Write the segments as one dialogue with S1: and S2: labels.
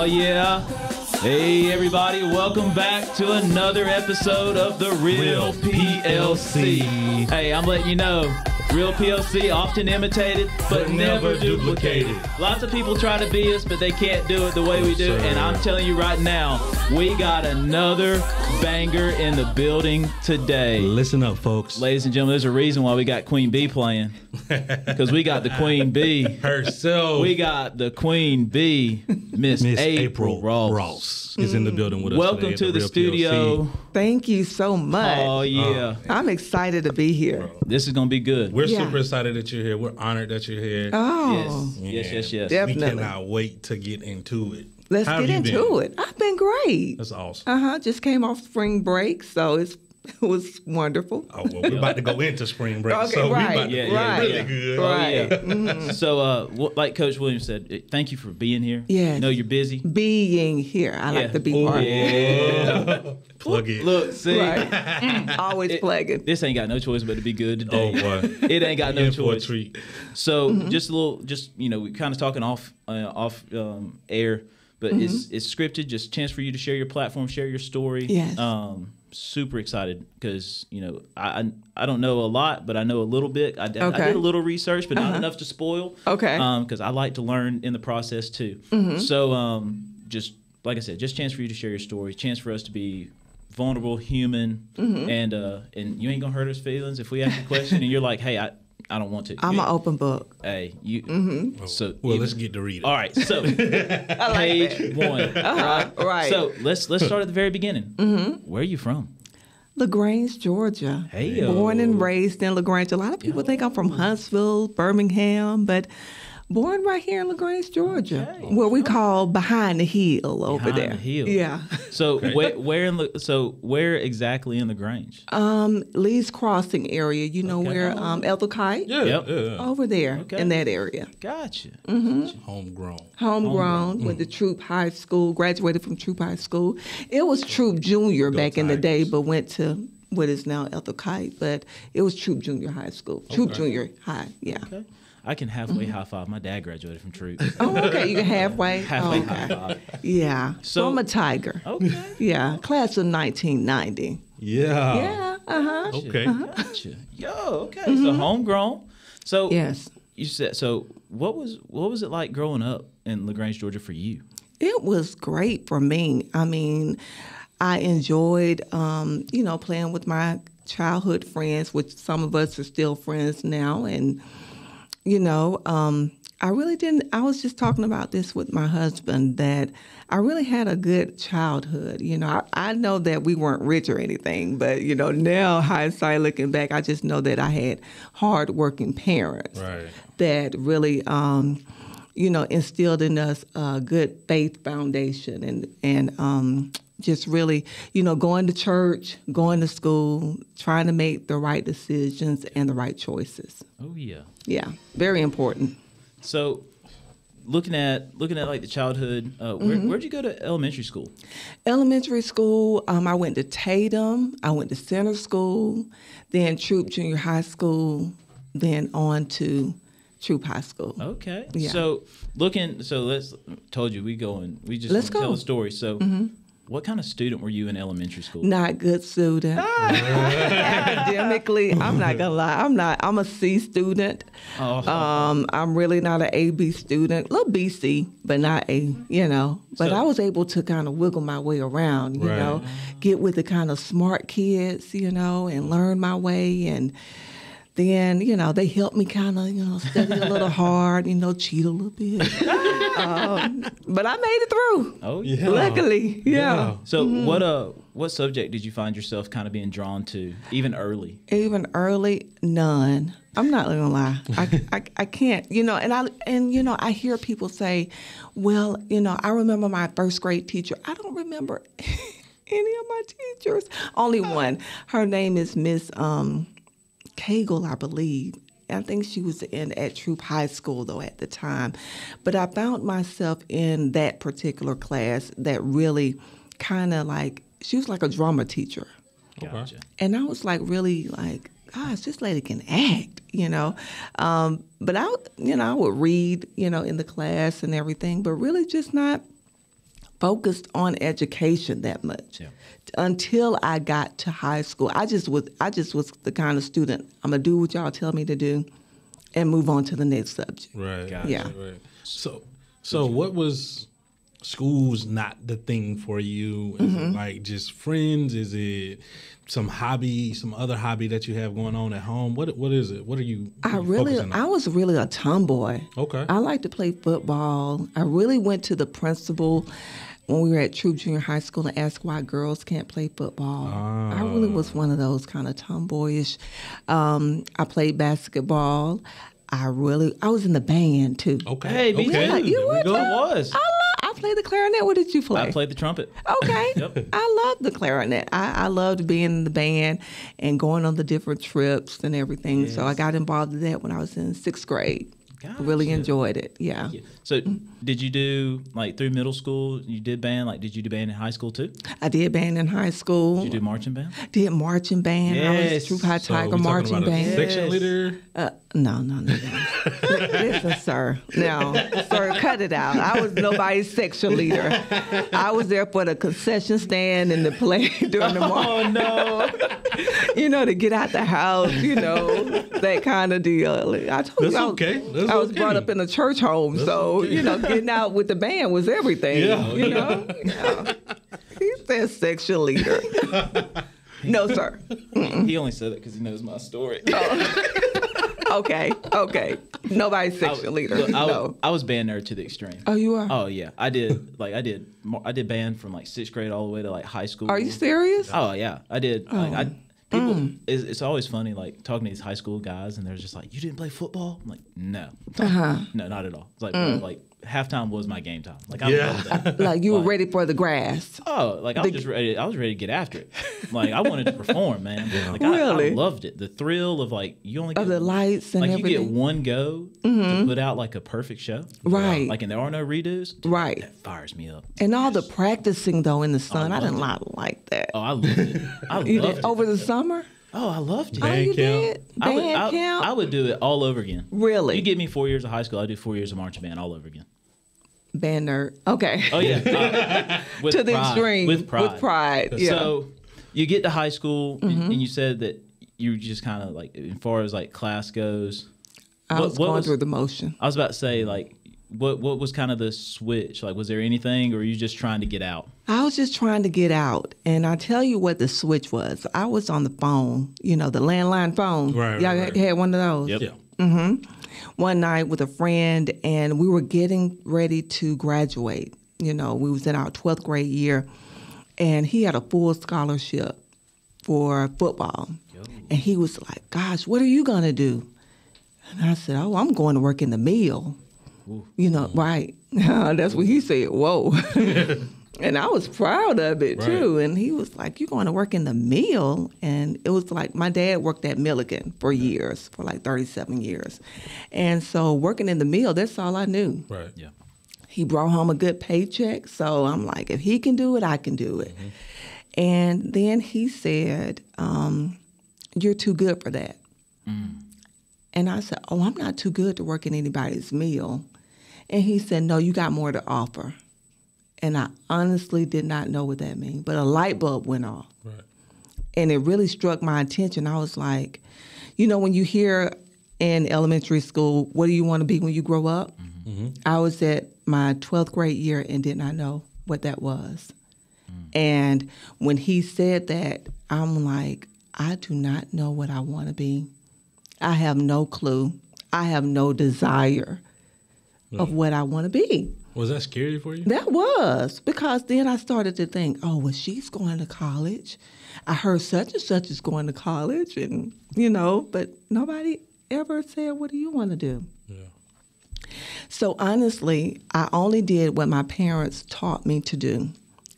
S1: Oh, yeah. Hey, everybody. Welcome back to another episode of The Real PLC. Hey, I'm letting you know, Real PLC, often imitated, but never duplicated. Lots of people try to be us, but they can't do it the way we do. And I'm telling you right now, we got another banger in the building today.
S2: Listen up, folks.
S1: Ladies and gentlemen, there's a reason why we got Queen Bee playing. Because we got the Queen Bee
S2: herself.
S1: We got the Queen Bee, Miss April Ross.
S2: Is in the building with us.
S1: Welcome to the studio.
S3: PLC. Thank you so much.
S1: Oh, yeah.
S3: I'm excited to be here.
S1: This is going to be good.
S2: We're super excited that you're here. We're honored that you're here.
S3: Oh,
S1: yes.
S3: Definitely.
S2: We cannot wait to get into it.
S3: Let's get into it. I've been great.
S2: That's awesome.
S3: Just came off spring break, so it was wonderful.
S2: Oh, well, we're about to go into spring break,
S3: okay,
S2: so
S3: right,
S2: we're about to be really good.
S3: Right.
S1: Oh, yeah. So, like Coach Williams said, thank you for being here.
S3: Yes.
S1: I know you're busy.
S3: Being here. I like to be part.
S2: Yeah. Plug it.
S1: Look, see.
S3: Right. Always plugging.
S1: This ain't got no choice but to be good today.
S2: Oh, boy.
S1: It ain't got no
S2: In
S1: choice.
S2: For a treat.
S1: So, we kind of talking off air, but it's scripted, just a chance for you to share your platform, share your story.
S3: Yes.
S1: Super excited because, I don't know a lot, but I know a little bit. I did a little research, but not enough to spoil.
S3: Okay.
S1: Because I like to learn in the process too. So just like I said, just chance for you to share your story, chance for us to be vulnerable, human, and you ain't gonna hurt us feelings if we ask a question and you're like, hey, I don't want to.
S3: I'm an open book.
S1: Hey, you. So
S2: let's get to reading.
S1: All right, so page 1.
S3: Right.
S1: So let's start at the very beginning. Where are you from?
S3: LaGrange, Georgia.
S1: Hey,
S3: born and raised in LaGrange. A lot of people think I'm from Huntsville, Birmingham, but born right here in LaGrange, Georgia, where we call behind the hill over there.
S1: Behind the hill.
S3: Yeah.
S1: So where exactly in LaGrange?
S3: Lee's Crossing area. You know where Ethel Kite?
S2: Yeah.
S3: Over there in that area.
S1: Gotcha.
S3: Homegrown. Went to Troup High School. Graduated from Troup High School. It was Troup Junior back in the day, but went to what is now Ethel Kite. But it was Troup Junior High School. Troup Junior High. Yeah.
S1: Okay. I can halfway high five. My dad graduated from Troup.
S3: Oh, okay. You can halfway?
S1: Halfway high five.
S3: Yeah. So I'm a Tiger.
S1: Okay.
S3: Yeah. Class of 1990.
S2: Yeah.
S3: Yeah.
S1: Gotcha.
S2: Okay.
S1: Gotcha. Yo. Okay. So homegrown. So
S3: yes.
S1: You said so. What was it like growing up in LaGrange, Georgia, for you?
S3: It was great for me. I mean, I enjoyed, playing with my childhood friends, which some of us are still friends now, and. I really didn't. I was just talking about this with my husband that I really had a good childhood. I know that we weren't rich or anything, but, now hindsight looking back, I just know that I had hardworking parents that really, instilled in us a good faith foundation and just really, going to church, going to school, trying to make the right decisions and the right choices.
S1: Oh, yeah.
S3: Yeah, very important.
S1: So, looking at like the childhood, where'd you go to elementary school?
S3: Elementary school, I went to Tatum, I went to Center School, then Troup Junior High School, then on to Troup High School.
S1: Okay.
S3: Yeah.
S1: So let's tell a story. So. What kind of student were you in elementary school?
S3: Not good student. Academically, I'm not gonna lie. I'm a C student. I'm really not an AB student. A little BC, but not A. But I was able to kind of wiggle my way around. Get with the kind of smart kids. And learn my way and. Then, they helped me kind of, study a little hard, cheat a little bit. But I made it through.
S1: Oh, yeah.
S3: Luckily, yeah.
S1: So what subject did you find yourself kind of being drawn to, even early?
S3: Even early, none. I'm not gonna lie. I can't, I hear people say, well, I remember my first grade teacher. I don't remember any of my teachers. Only one. Her name is Miss Cagle, I believe. I think she was at Troup High School, though, at the time. But I found myself in that particular class that really kind of she was like a drama teacher.
S1: Gotcha.
S3: And I was really gosh, this lady can act, But I would read, in the class and everything, but really just not focused on education that much until I got to high school. I just was the kind of student, I'm gonna do what y'all tell me to do, and move on to the next subject.
S2: Right.
S1: Gotcha.
S3: Yeah.
S2: Right. So what was school's not the thing for you? Is it like just friends? Is it some other hobby that you have going on at home? What is it? What are you?
S3: I was really a tomboy.
S2: Okay.
S3: I like to play football. I really went to the principal when we were at Troup Junior High School and asked why girls can't play football. I really was one of those kind of tomboyish. I played basketball. I was in the band too.
S2: Okay.
S1: Hey, me
S2: okay.
S1: too.
S3: You were too?
S1: I was.
S3: I played the clarinet. What did you play?
S1: I played the trumpet.
S3: Okay.
S1: Yep.
S3: I loved the clarinet. I loved being in the band and going on the different trips and everything. So I got involved in that when I was in 6th grade.
S1: Gotcha.
S3: Really enjoyed it. Yeah.
S1: So did you do, like, through middle school, you did band? Like, did you do band in high school too?
S3: I did band in high school.
S1: Did you do marching band?
S3: Did marching band. I was
S1: Yes.
S3: Troup High
S2: So
S3: Tiger
S2: we talking
S3: marching
S2: about a
S3: band.
S2: section leader?
S3: No. Listen, sir. No, sir, cut it out. I was nobody's section leader. I was there for the concession stand and the play during the morning.
S1: Oh, no.
S3: To get out the house, that kind of deal. I told
S2: That's
S3: you,
S2: okay. That's
S3: I was
S2: okay.
S3: brought up in a church home, so
S2: okay.
S3: getting out with the band was everything.
S2: Yeah.
S3: Yeah. He said section leader. No, sir.
S1: He only said that because he knows my story.
S3: Okay. Nobody's section leader.
S1: Look,
S3: No.
S1: I was band nerd to the extreme.
S3: Oh, you are?
S1: Oh yeah, I did band from like 6th grade all the way to like high school.
S3: Are you serious?
S1: Oh yeah, I did. Like, it's always funny like talking to these high school guys and they're just like, you didn't play football? I'm like, no, no, not at all. It's like bro, like halftime was my game time. Like I loved that.
S3: Like you were ready for the grass.
S1: Oh, like I was just ready. I was ready to get after it. Like I wanted to perform, man. Like
S3: Really?
S1: I loved it. The thrill of like you only get
S3: Of the lights and
S1: like
S3: everything.
S1: you get one go to put out like a perfect show.
S3: Right.
S1: Like and there are no redos. Dude,
S3: Right.
S1: That fires me up.
S3: And all the practicing though in the sun, I didn't like that.
S1: Oh, I loved it. I
S3: You
S1: loved
S3: did
S1: it.
S3: over the summer?
S1: Oh, I loved it.
S3: Oh, you
S2: camp.
S3: did? Band camp?
S1: I would do it all over again.
S3: Really?
S1: You give me 4 years of high school, I'd do 4 years of marching band all over again.
S3: Band nerd. Okay.
S1: Oh yeah, with
S3: To the
S1: pride.
S3: extreme.
S1: With pride.
S3: With pride. Yeah.
S1: So you get to high school, and you said that you just kind of like, as far as like class goes.
S3: I was going through the motion.
S1: I was about to say like, what was kind of the switch? Like, was there anything, or were you just trying to get out?
S3: I was just trying to get out. And I tell you what the switch was. I was on the phone, the landline phone.
S2: Right,
S3: Y'all
S2: right.
S3: had one of those?
S1: Yep.
S2: Yeah.
S3: One night with a friend, and we were getting ready to graduate. We was in our 12th grade year, and he had a full scholarship for football. And he was like, gosh, what are you going to do? And I said, oh, I'm going to work in the mill. Right. That's what he said. Whoa. And I was proud of it, too. And he was like, you're going to work in the mill? And it was like, my dad worked at Milligan for years, for like 37 years. And so working in the mill, that's all I knew.
S2: Right.
S1: Yeah.
S3: He brought home a good paycheck. So I'm like, if he can do it, I can do it. And then he said, you're too good for that. And I said, oh, I'm not too good to work in anybody's mill. And he said, no, you got more to offer. And I honestly did not know what that meant. But a light bulb went off.
S2: Right.
S3: And it really struck my attention. I was like, when you hear in elementary school, what do you want to be when you grow up? I was at my 12th grade year and did not know what that was. And when he said that, I'm like, I do not know what I want to be. I have no clue. I have no desire of what I want to be.
S2: Was that scary for you?
S3: That was, because then I started to think, oh, well, she's going to college. I heard such and such is going to college, and, but nobody ever said, what do you want to do?
S2: Yeah.
S3: So honestly, I only did what my parents taught me to do.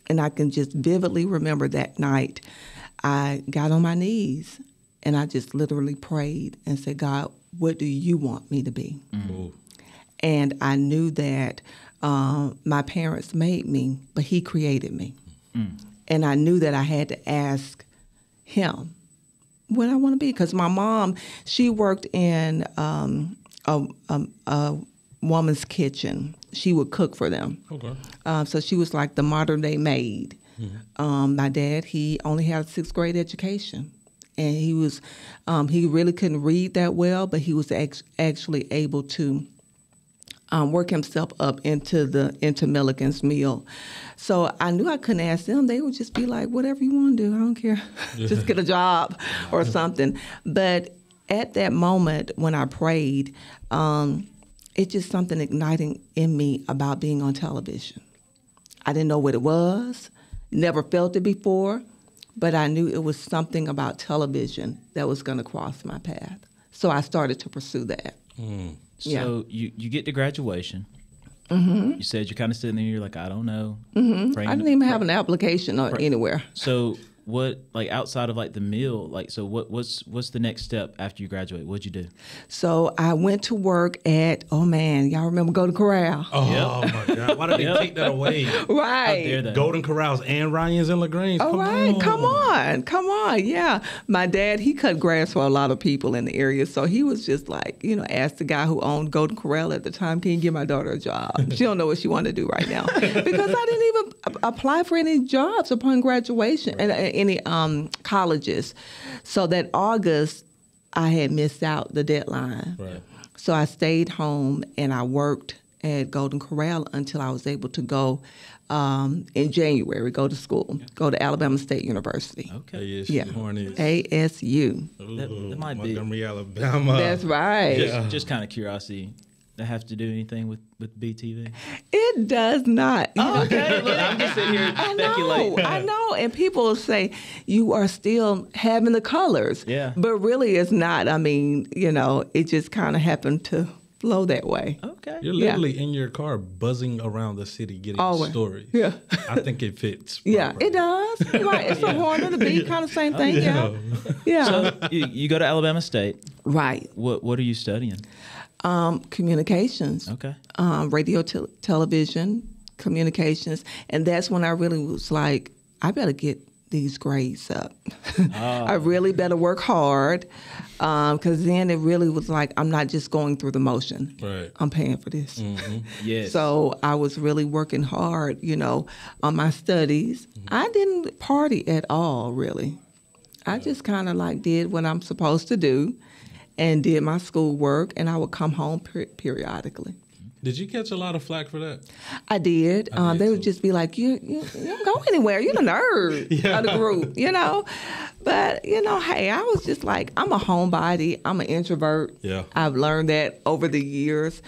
S3: And I can just vividly remember that night, I got on my knees and I just literally prayed and said, God, what do you want me to be?
S2: Ooh.
S3: And I knew that my parents made me, but he created me. And I knew that I had to ask him what I want to be. Because my mom, she worked in a woman's kitchen. she would cook for them.
S2: Okay.
S3: So she was like the modern day maid. My dad, he only had a 6th grade education, and he was he really couldn't read that well, but he was actually able to work himself up into Milligan's meal. So I knew I couldn't ask them. They would just be like, whatever you want to do, I don't care. Just get a job or something. But at that moment when I prayed, it's just something igniting in me about being on television. I didn't know what it was, never felt it before, but I knew it was something about television that was going to cross my path. So I started to pursue that.
S1: So you get to graduation. You said you're kind of sitting there, you're like, I don't know.
S3: I didn't even have an application or anywhere.
S1: So what, like outside of like the meal, like, so what's the next step after you graduate? What'd you do?
S3: So I went to work at, oh man, y'all remember Golden Corral?
S2: Oh my God. Why did they take that away?
S3: Right.
S2: Golden Corrals and Ryan's and LaGrange.
S3: All right, come on. Yeah. My dad, he cut grass for a lot of people in the area. So he was just like, asked the guy who owned Golden Corral at the time, can you give my daughter a job? She don't know what she wanted to do right now. Because I didn't even apply for any jobs upon graduation, and any colleges. So that August, I had missed out the deadline.
S2: Right.
S3: So I stayed home and I worked at Golden Corral until I was able to go in January, go to school, go to Alabama State University.
S1: Okay.
S3: Yeah.
S2: Hornets.
S3: ASU.
S1: That might be.
S2: Montgomery, Alabama.
S3: That's right.
S1: Yeah. Just kind of curiosity. That have to do anything with BeeTV?
S3: It does not.
S1: Okay, look, I'm just sitting here speculating.
S3: I know. And people will say, you are still having the colors.
S1: Yeah.
S3: But really it's not. I mean, it just kind of happened to flow that way.
S1: Okay.
S2: You're literally in your car buzzing around the city getting stories.
S3: Yeah.
S2: I think it fits.
S3: Yeah,
S2: properly.
S3: it does. Right. It's a horn and a beat, kind of same thing. Yeah.
S1: So you go to Alabama State.
S3: Right.
S1: What are you studying?
S3: Communications.
S1: Okay.
S3: Radio, television, communications. And that's when I really was like, I better get these grades up. I really better work hard, because then it really was like, I'm not just going through the motion.
S2: Right.
S3: I'm paying for this.
S1: Yes.
S3: So I was really working hard, on my studies. I didn't party at all, really. I just kind of like did what I'm supposed to do and did my schoolwork, and I would come home periodically.
S2: Did you catch a lot of flack for that?
S3: I did. They would just be like, you don't go anywhere. You're the nerd of the group, But, hey, I was just like, I'm a homebody. I'm an introvert.
S2: Yeah.
S3: I've learned that over the years.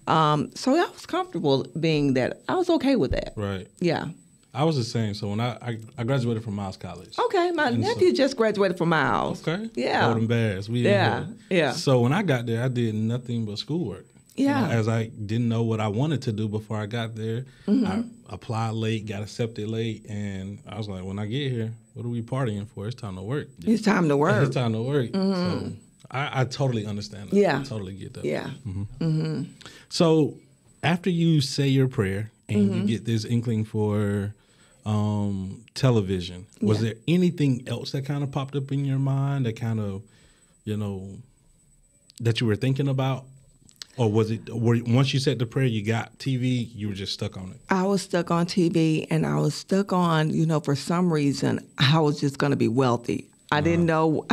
S3: So I was comfortable being that. I was okay with that.
S2: Right.
S3: Yeah.
S2: I was the same. So when I graduated from Miles College.
S3: Okay, my nephew just graduated from Miles.
S2: Okay.
S3: Yeah.
S2: Golden Bears.
S3: Yeah.
S2: So when I got there, I did nothing but schoolwork.
S3: Yeah.
S2: As I didn't know what I wanted to do before I got there, I applied late, got accepted late, and I was like, when I get here, what are we partying for? It's time to work.
S3: It's time to work.
S2: It's time to work. So I totally understand that.
S3: Yeah.
S2: I totally get that.
S3: Yeah.
S2: So after you say your prayer and you get this inkling for television, was there anything else that kind of popped up in your mind that kind of, that you were thinking about? Or was it, once you said the prayer, you got TV, you were just stuck on it?
S3: I was stuck on TV, and I was stuck on, for some reason, I was just going to be wealthy. I didn't know,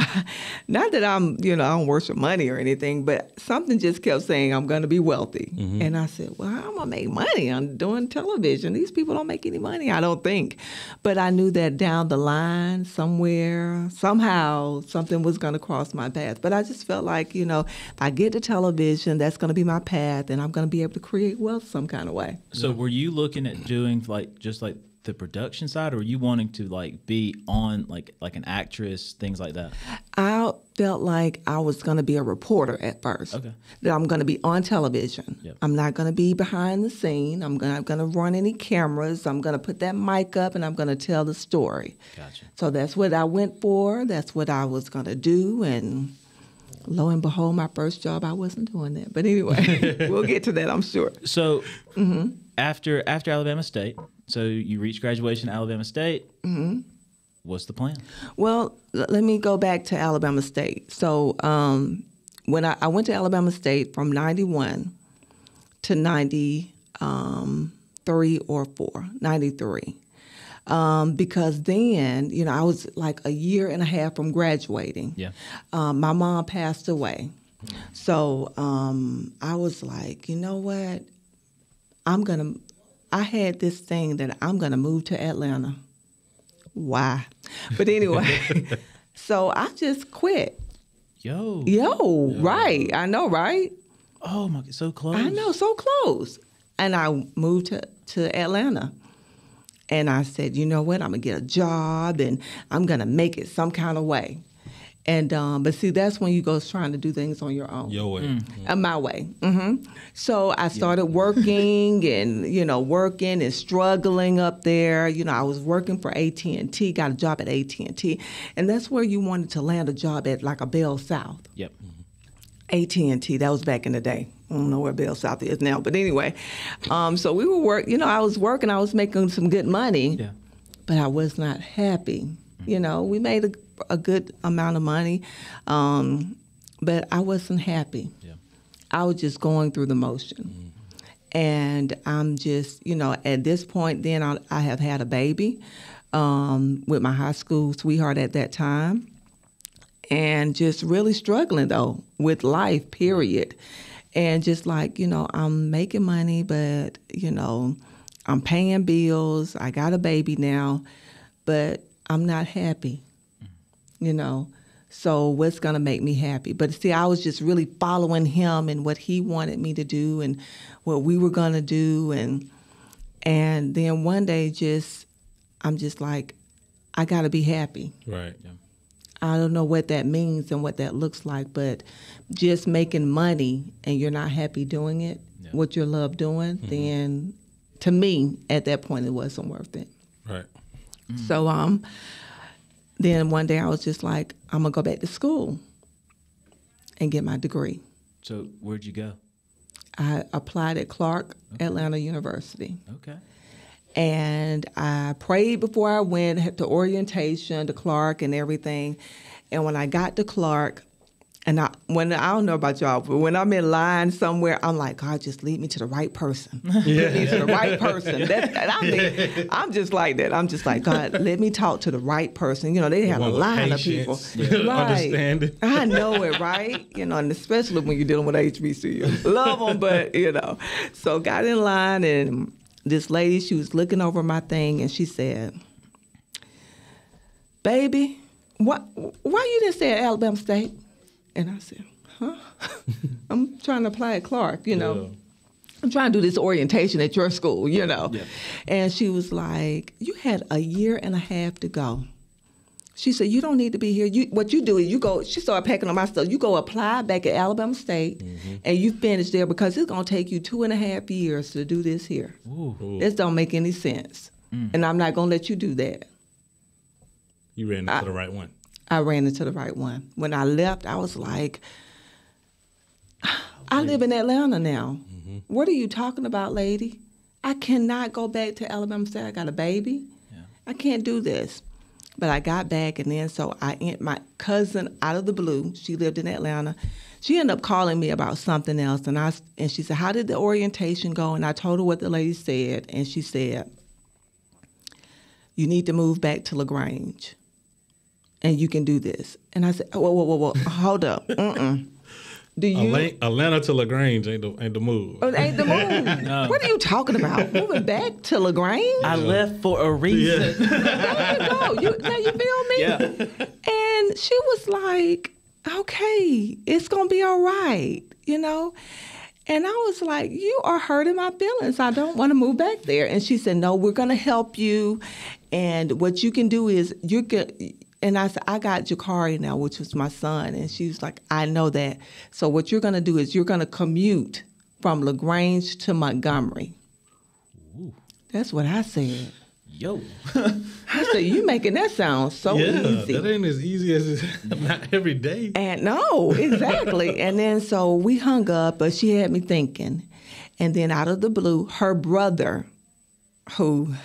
S3: not that I'm, I don't worship money or anything, but something just kept saying I'm going to be wealthy. And I said, well, I'm going to make money. I'm doing television. These people don't make any money, I don't think. But I knew that down the line, somewhere, somehow, something was going to cross my path. But I just felt like, if I get to television, that's going to be my path, and I'm going to be able to create wealth some kind of way.
S1: So were you looking at doing just the production side, or were you wanting to be on like an actress, things like that?
S3: I felt like I was going to be a reporter at first.
S1: Okay.
S3: That I'm going to be on television.
S1: Yep. I'm
S3: I'm not going to be behind the scene. I'm going to run any cameras. I'm going to put that mic up, and I'm going to tell the story.
S1: Gotcha.
S3: So that's what I went for. That's what I was going to do, and lo and behold, my first job, I wasn't doing that. But anyway, we'll get to that, I'm sure.
S1: So after Alabama State, so you reached graduation at Alabama State. What's the plan?
S3: Well, let me go back to Alabama State. So when I went to Alabama State from 91 to 93, 3 or 4, 93. Because then, you know, I was like a year and a half from graduating.
S1: Yeah.
S3: My mom passed away. So I was like, you know what? I had this thing that I'm going to move to Atlanta. Why? But anyway, so I just quit.
S1: Yo,
S3: Right. I know, right?
S1: Oh my, so close.
S3: I know, so close. And I moved to Atlanta. And I said, you know what? I'm going to get a job and I'm going to make it some kind of way. And but see, that's when you go trying to do things on your own.
S2: Your way.
S3: My way. So I started working and, you know, working and struggling up there. You know, I was working for AT&T, got a job at AT&T. And that's where you wanted to land a job at, like a Bell South.
S1: Yep.
S3: AT&T, that was back in the day. I don't know where Bell South is now. But anyway, so we were I was working, I was making some good money.
S1: Yeah.
S3: But I was not happy. You know, we made a good amount of money, but I wasn't happy.
S1: Yeah.
S3: I was just going through the motion. And I'm just, you know, at this point then I have had a baby with my high school sweetheart at that time. And just really struggling, though, with life, period. And just like, you know, I'm making money, but, you know, I'm paying bills. I got a baby now, but I'm not happy, you know. So what's going to make me happy? But see, I was just really following him and what he wanted me to do and what we were going to do. And then one day I'm just like, I got to be happy.
S2: Right.
S1: Yeah.
S3: I don't know what that means and what that looks like, but just making money and you're not happy doing it, what you love doing, then to me, at that point, it wasn't worth it.
S2: Right.
S3: So then one day I was just like, I'm going to go back to school and get my degree.
S1: So where'd you go?
S3: I applied at Clark Atlanta University.
S1: Okay.
S3: And I prayed before I went to orientation, to Clark and everything. And when I got to Clark, and I don't know about y'all, but when I'm in line somewhere, I'm like, God, just lead me to the right person. Lead me to the right person. I'm just like that. I'm just like, God, let me talk to the right person. You know, they had a line of people.
S2: Understanding.
S3: I know it, right? You know, and especially when you're dealing with HBCU. Love them, but, you know. So got in line, and this lady, she was looking over my thing, and she said, baby, why you didn't say at Alabama State? And I said, huh? I'm trying to apply at Clark, you know. Yeah. I'm trying to do this orientation at your school, you know. Yeah. And she was like, you had a year and a half to go. She said, you don't need to be here. What you do is you go, she started packing up my stuff. You go apply back at Alabama State, and you finish there because it's going to take you 2.5 years to do this here.
S2: Ooh.
S3: This don't make any sense. And I'm not going to let you do that.
S2: You ran into the right one.
S3: I ran into the right one. When I left, I was like, I live in Atlanta now. What are you talking about, lady? I cannot go back to Alabama State. I got a baby. Yeah. I can't do this. But I got back, and then so my cousin, out of the blue, she lived in Atlanta. She ended up calling me about something else, and she said, how did the orientation go? And I told her what the lady said, and she said, you need to move back to LaGrange, and you can do this. And I said, whoa, hold up. Do you
S2: Atlanta to LaGrange ain't the move?
S3: Oh, ain't the move. No. What are you talking about? Moving back to LaGrange?
S1: I left for a reason.
S3: Yeah. There you go. Now you feel me?
S1: Yeah.
S3: And she was like, okay, it's going to be all right, you know? And I was like, you are hurting my feelings. I don't want to move back there. And she said, no, we're going to help you. And what you can do is and I said, I got Jakari now, which was my son. And she was like, I know that. So what you're going to do is you're going to commute from LaGrange to Montgomery. Ooh. That's what I said.
S1: Yo.
S3: I said, you making that sound so easy.
S2: That ain't as easy as not every day.
S3: And no, exactly. And then so we hung up, but she had me thinking. And then out of the blue, her brother, who...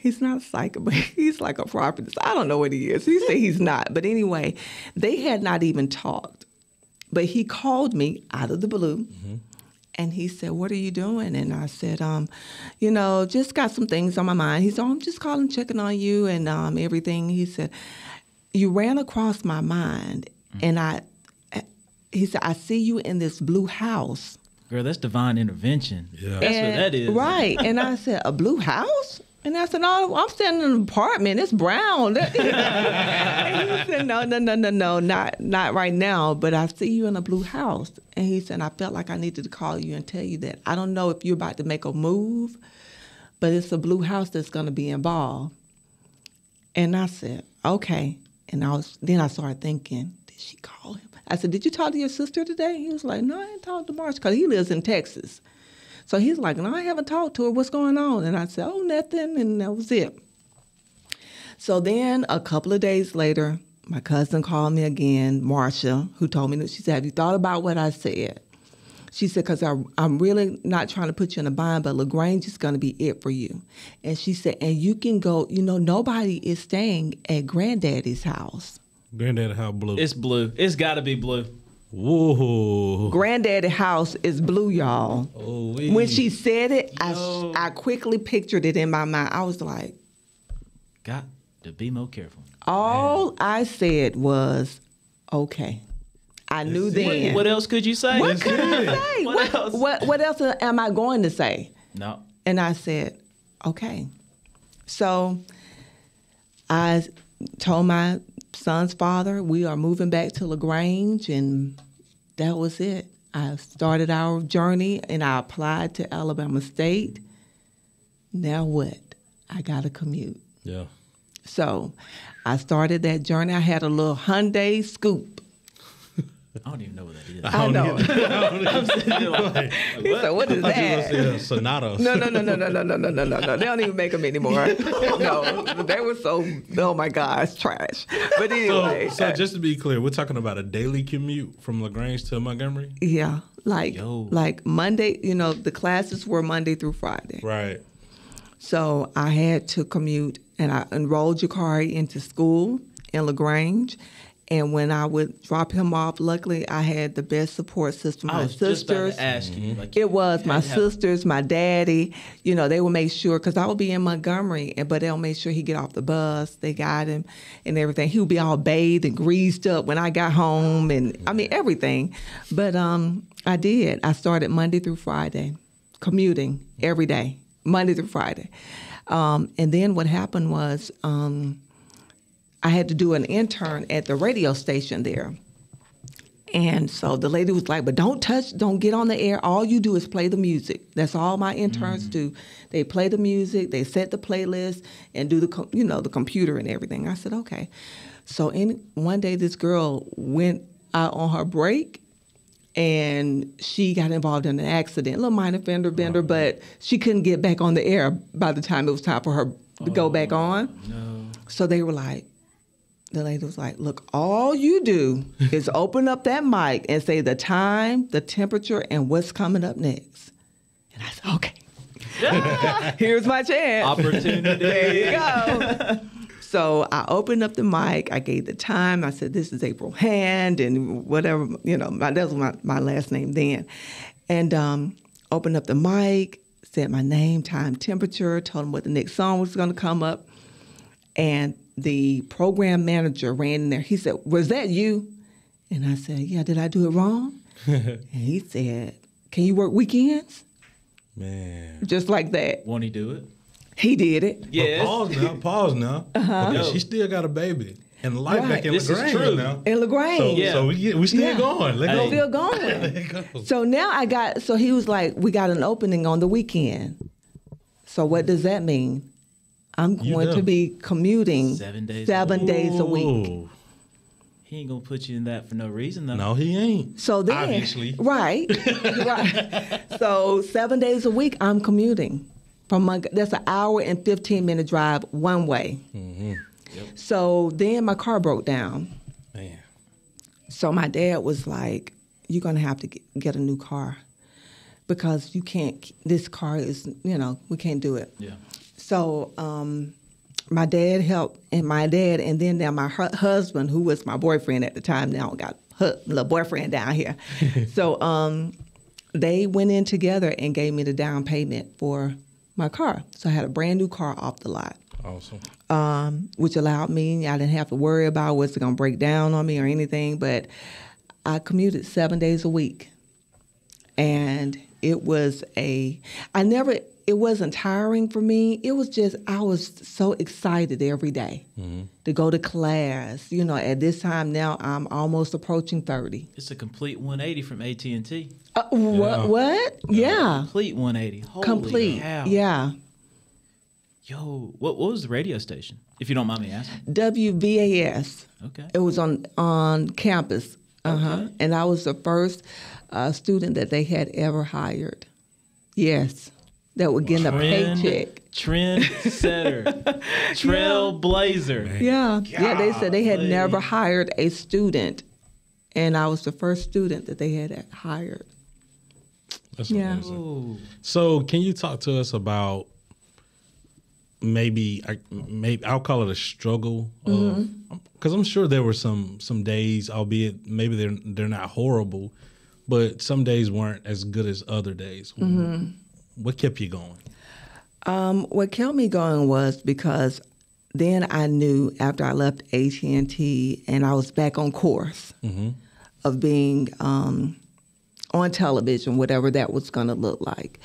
S3: He's not a psycho, but he's like a prophetess. I don't know what he is. He said he's not. But anyway, they had not even talked. But he called me out of the blue, And he said, what are you doing? And I said, you know, just got some things on my mind. He said, I'm just calling, checking on you and everything. He said, you ran across my mind. And he said, I see you in this blue house.
S1: Girl, that's divine intervention.
S2: Yeah.
S1: That's what that is.
S3: Right. And I said, a blue house? And I said, no, I'm staying in an apartment. It's brown. And he said, no, not right now, but I see you in a blue house. And he said, I felt like I needed to call you and tell you that I don't know if you're about to make a move, but it's a blue house that's going to be involved. And I said, okay. And then I started thinking, did she call him? I said, did you talk to your sister today? He was like, no, I didn't talk to Marcia because he lives in Texas. So he's like, no, I haven't talked to her. What's going on? And I said, oh, nothing. And that was it. So then a couple of days later, my cousin called me again, Marcia, who told me that she said, have you thought about what I said? She said, because I'm really not trying to put you in a bind, but LaGrange is going to be it for you. And she said, and you can go, you know, nobody is staying at Granddaddy's house.
S2: Granddaddy house blue.
S1: It's blue. It's got to be blue.
S2: Whoa.
S3: Granddaddy house is blue, y'all.
S2: Oh,
S3: when she said it, I quickly pictured it in my mind. I was like,
S1: got to be more careful.
S3: All I said was, okay. I knew then.
S1: What else could you say?
S3: What could I say?
S1: What else?
S3: What else am I going to say?
S1: No.
S3: And I said, okay. So I told my son's father, we are moving back to LaGrange, and that was it. I started our journey, and I applied to Alabama State. Now what? I got to commute.
S2: Yeah.
S3: So I started that journey. I had a little Hyundai Scoop.
S1: I don't even know what that is.
S3: I know.
S1: I'm sitting there like,
S3: He said, what is
S2: I thought you
S3: that?
S2: were going to say a Sonata.
S3: No. They don't even make them anymore. No, they were so, oh my gosh, trash. But anyway.
S2: So just to be clear, we're talking about a daily commute from LaGrange to Montgomery?
S3: Yeah, like Monday, you know, the classes were Monday through Friday.
S2: Right.
S3: So I had to commute, and I enrolled Jakari into school in LaGrange. And when I would drop him off, luckily I had the best support system. My sisters,
S1: just about to ask you. Like,
S3: it was my sisters, my daddy. You know, they would make sure, because I would be in Montgomery, but they'll make sure he get off the bus. They got him and everything. He would be all bathed and greased up when I got home, and I mean everything. But I did. I started Monday through Friday, commuting every day, Monday through Friday. And then what happened was, I had to do an intern at the radio station there. And so the lady was like, but don't get on the air. All you do is play the music. That's all my interns do. They play the music, they set the playlist, and do the computer and everything. I said, okay. So one day this girl went out on her break, and she got involved in an accident, a little minor fender bender, but she couldn't get back on the air by the time it was time for her to go back on.
S1: No.
S3: So they were like, the lady was like, look, all you do is open up that mic and say the time, the temperature, and what's coming up next. And I said, okay, here's my chance.
S1: Opportunity.
S3: There you go. So I opened up the mic. I gave the time. I said, this is April Hand and whatever, that was my last name then. And opened up the mic, said my name, time, temperature, told them what the next song was going to come up. And the program manager ran in there. He said, was that you? And I said, yeah, did I do it wrong? And he said, can you work weekends?
S2: Man.
S3: Just like that.
S1: Won't he do it?
S3: He did it.
S1: Yes.
S2: Pause now. Because she still got a baby. And life back in
S1: This
S2: LaGrange
S1: is true.
S2: now.
S3: In LaGrange.
S2: So we still going. Let go.
S3: Still going.
S2: Let go.
S3: So now so he was like, we got an opening on the weekend. So what does that mean? I'm going to be commuting
S1: 7 days
S3: a week.
S2: Ooh.
S1: He ain't gonna put you in that for no reason, though.
S2: No, he ain't.
S3: So then,
S2: obviously.
S3: Right. So 7 days a week, I'm commuting. That's an hour and 15-minute drive one way.
S2: Mm-hmm.
S1: Yep.
S3: So then my car broke down.
S2: Man.
S3: So my dad was like, you're going to have to get a new car because you can't, this car is, we can't do it.
S1: Yeah.
S3: So my dad helped, and then now my husband, who was my boyfriend at the time, now got a little boyfriend down here. So they went in together and gave me the down payment for my car. So I had a brand new car off the lot.
S2: Awesome.
S3: Which allowed me, I didn't have to worry about was it going to break down on me or anything, but I commuted 7 days a week. And it wasn't tiring for me. It was just, I was so excited every day to go to class. You know, at this time now, I'm almost approaching 30.
S1: It's a complete 180 from AT&T.
S3: What? Yeah.
S1: Complete 180. Holy
S3: Complete.
S1: cow.
S3: Yeah.
S1: Yo, what was the radio station, if you don't mind me asking?
S3: WVAS.
S1: Okay.
S3: It was on campus.
S1: Okay.
S3: And I was the first student that they had ever hired. Yes. That would get a paycheck.
S1: Trendsetter. Trailblazer.
S3: Yeah. Yeah, they said they had
S1: Golly.
S3: never hired a student. And I was the first student that they had hired.
S2: That's
S3: Yeah.
S2: amazing.
S1: Ooh.
S2: So can you talk to us about maybe I'll call it a struggle, because I'm sure there were some days, albeit maybe they're not horrible, but some days weren't as good as other days. What kept you going?
S3: What kept me going was because then I knew after I left AT&T and I was back on course of being on television, whatever that was going to look like,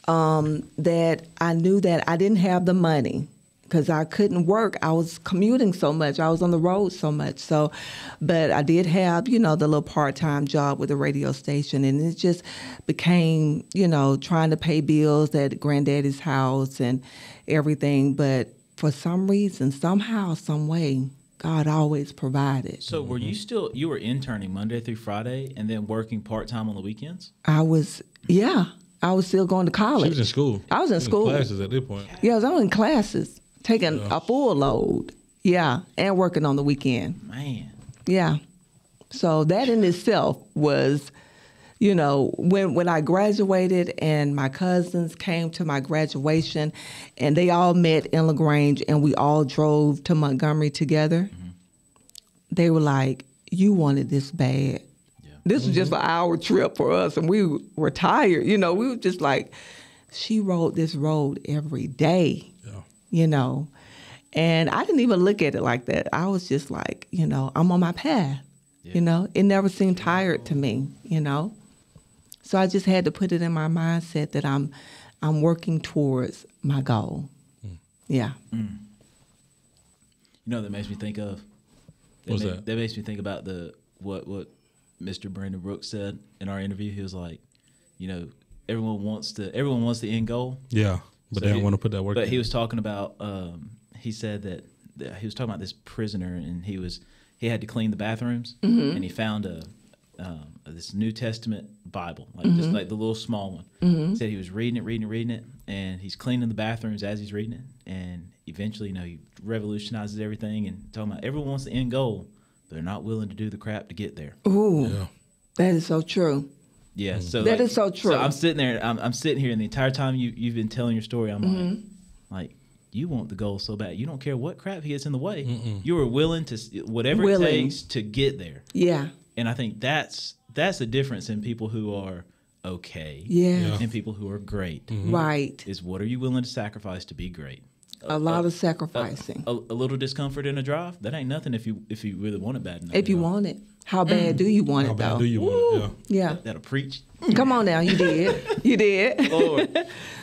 S3: that I knew that I didn't have the money because I couldn't work. I was commuting so much. I was on the road so much. So, but I did have, the little part-time job with the radio station, and it just became, trying to pay bills at granddaddy's house and everything. But for some reason, somehow, some way, God always provided.
S1: So were you were interning Monday through Friday and then working part-time on the weekends?
S3: I was still going to college.
S2: She was in school.
S3: I was in school.
S2: Classes at this point.
S3: Yeah, I was in classes, taking a full load. Yeah, and working on the weekend.
S1: Man.
S3: Yeah. So that in itself was, when I graduated and my cousins came to my graduation and they all met in LaGrange and we all drove to Montgomery together, they were like, you wanted this bad.
S1: Yeah.
S3: This was just an hour trip for us and we were tired. We were just like, she rode this road every day, And I didn't even look at it like that. I was just like, I'm on my path.
S1: Yeah.
S3: It never seemed tired to me, So I just had to put it in my mindset that I'm working towards my goal. Yeah.
S1: That makes me think of.
S2: What's that?
S1: That makes me think about what Mr. Brandon Brooks said in our interview. He was like, everyone wants the end goal.
S2: Yeah, but they don't want to put that work in.
S1: But he was talking about. He said that he was talking about this prisoner, and he had to clean the bathrooms, and he found this New Testament Bible, just like the little small one. He said he was reading it, and he's cleaning the bathrooms as he's reading it, and eventually, he revolutionizes everything. And talking about everyone wants the end goal, but they're not willing to do the crap to get there.
S3: Ooh,
S2: Yeah.
S3: that is so true.
S1: Yeah, so
S3: that is so true.
S1: So I'm sitting there, I'm sitting here, and the entire time you've been telling your story, I'm like, you want the goal so bad. You don't care what crap gets in the way. You are willing to whatever it takes to get there.
S3: Yeah.
S1: And I think that's the difference in people who are okay
S3: Yeah.
S1: and people who are great.
S3: Right.
S1: Is what are you willing to sacrifice to be great?
S3: A lot of sacrificing.
S1: A little discomfort in a drive, that ain't nothing if you really want it bad enough.
S3: If you want it. How bad do you want
S2: How
S3: it,
S2: bad
S3: though?
S2: do you want it? Yeah.
S3: Yeah.
S1: That'll preach.
S3: Come on now, you did. You did.
S1: Lord.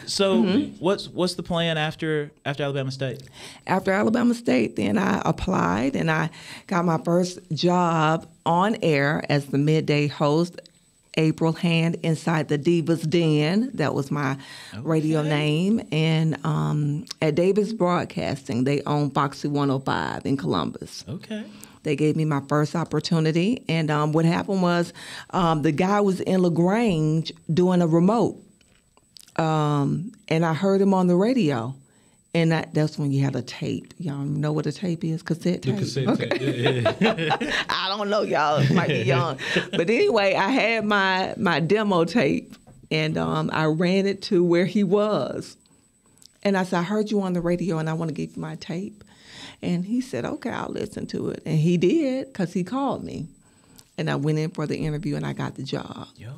S1: So what's the plan after Alabama State?
S3: After Alabama State, then I applied and I got my first job on air as the midday host, April Hand, inside the Divas Den. That was my radio name. And at Davis Broadcasting, they own Foxy 105 in Columbus.
S1: Okay.
S3: They gave me my first opportunity. And what happened was the guy was in LaGrange doing a remote. And I heard him on the radio. And that's when you had a tape. Y'all know what a tape is? Cassette tape?
S2: The cassette
S3: Okay.
S2: tape. Yeah.
S3: I don't know, y'all might be young. But anyway, I had my demo tape. And I ran it to where he was. And I said, I heard you on the radio and I want to give you my tape. And he said, okay, I'll listen to it. And he did, because he called me. And I went in for the interview and I got the job.
S1: Yo.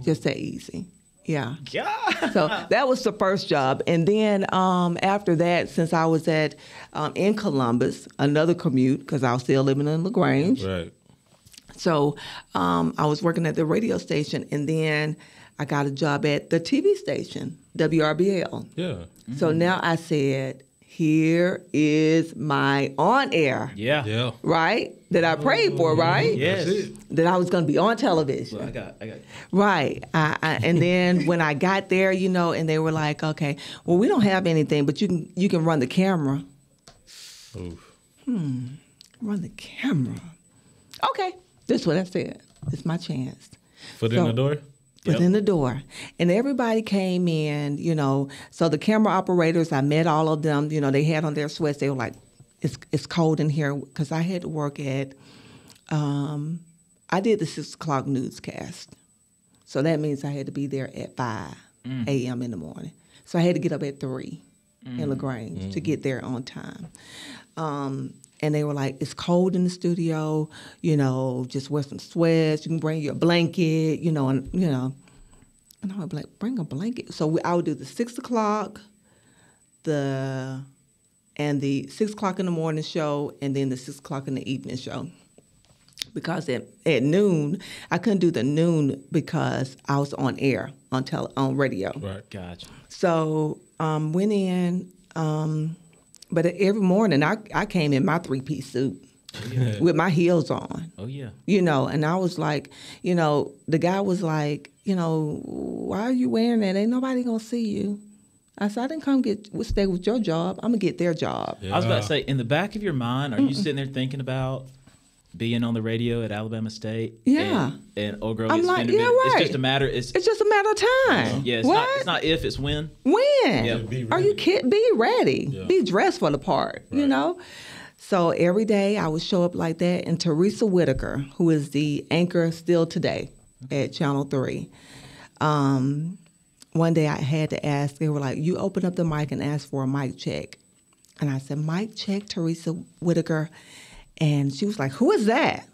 S3: Just that easy. Yeah.
S1: Yeah.
S3: So that was the first job. And then after that, since I was in Columbus, another commute, because I was still living in LaGrange.
S2: Right.
S3: So I was working at the radio station, and then I got a job at the TV station, WRBL.
S2: Yeah.
S3: So now I said, here is my on air.
S1: Yeah.
S2: Yeah.
S3: Right? That I prayed for, right?
S1: Yes.
S2: That's it.
S3: That I was going to be on television.
S1: Well, I got.
S3: Right. And then when I got there, and they were like, okay, well, we don't have anything, but you can run the camera.
S2: Oof.
S3: Run the camera. Okay. This is what I said. This is my chance.
S2: Foot in the door?
S3: Foot in the door. And everybody came in, So the camera operators, I met all of them. They had on their sweats. They were like, it's cold in here. Because I had to work at, I did the 6 o'clock newscast. So that means I had to be there at 5 a.m. in the morning. So I had to get up at 3 in LaGrange to get there on time. And they were like, it's cold in the studio, just wear some sweats. You can bring your blanket, and I would be like, bring a blanket. So I would do the 6 o'clock, the 6 o'clock in the morning show, and then the 6 o'clock in the evening show. Because at noon, I couldn't do the noon because I was on air, on radio.
S2: Right.
S1: Gotcha.
S3: So went in. But every morning, I came in my 3-piece suit with my heels on.
S1: Oh, yeah.
S3: And I was like, the guy was like, why are you wearing that? Ain't nobody going to see you. I said, I didn't come stay with your job. I'm going to get their job.
S2: Yeah.
S1: I was about to say, in the back of your mind, are you sitting there thinking about being on the radio at Alabama State?
S3: Yeah.
S1: And old girl
S3: I'm
S1: gets
S3: like,
S1: Vanderbilt?
S3: yeah, right.
S1: It's just a matter.
S3: It's just a matter of time.
S1: Yeah,
S3: what?
S1: It's not if, it's when.
S3: When?
S1: Yeah.
S2: Be
S3: Are you
S2: ready.
S3: kidding? Be ready.
S2: Yeah.
S3: Be dressed for the part,
S2: Right.
S3: So every day I would show up like that. And Teresa Whitaker, who is the anchor still today at Channel 3, one day I had to ask, they were like, you open up the mic and ask for a mic check. And I said, mic check, Teresa Whitaker. And she was like, who is that?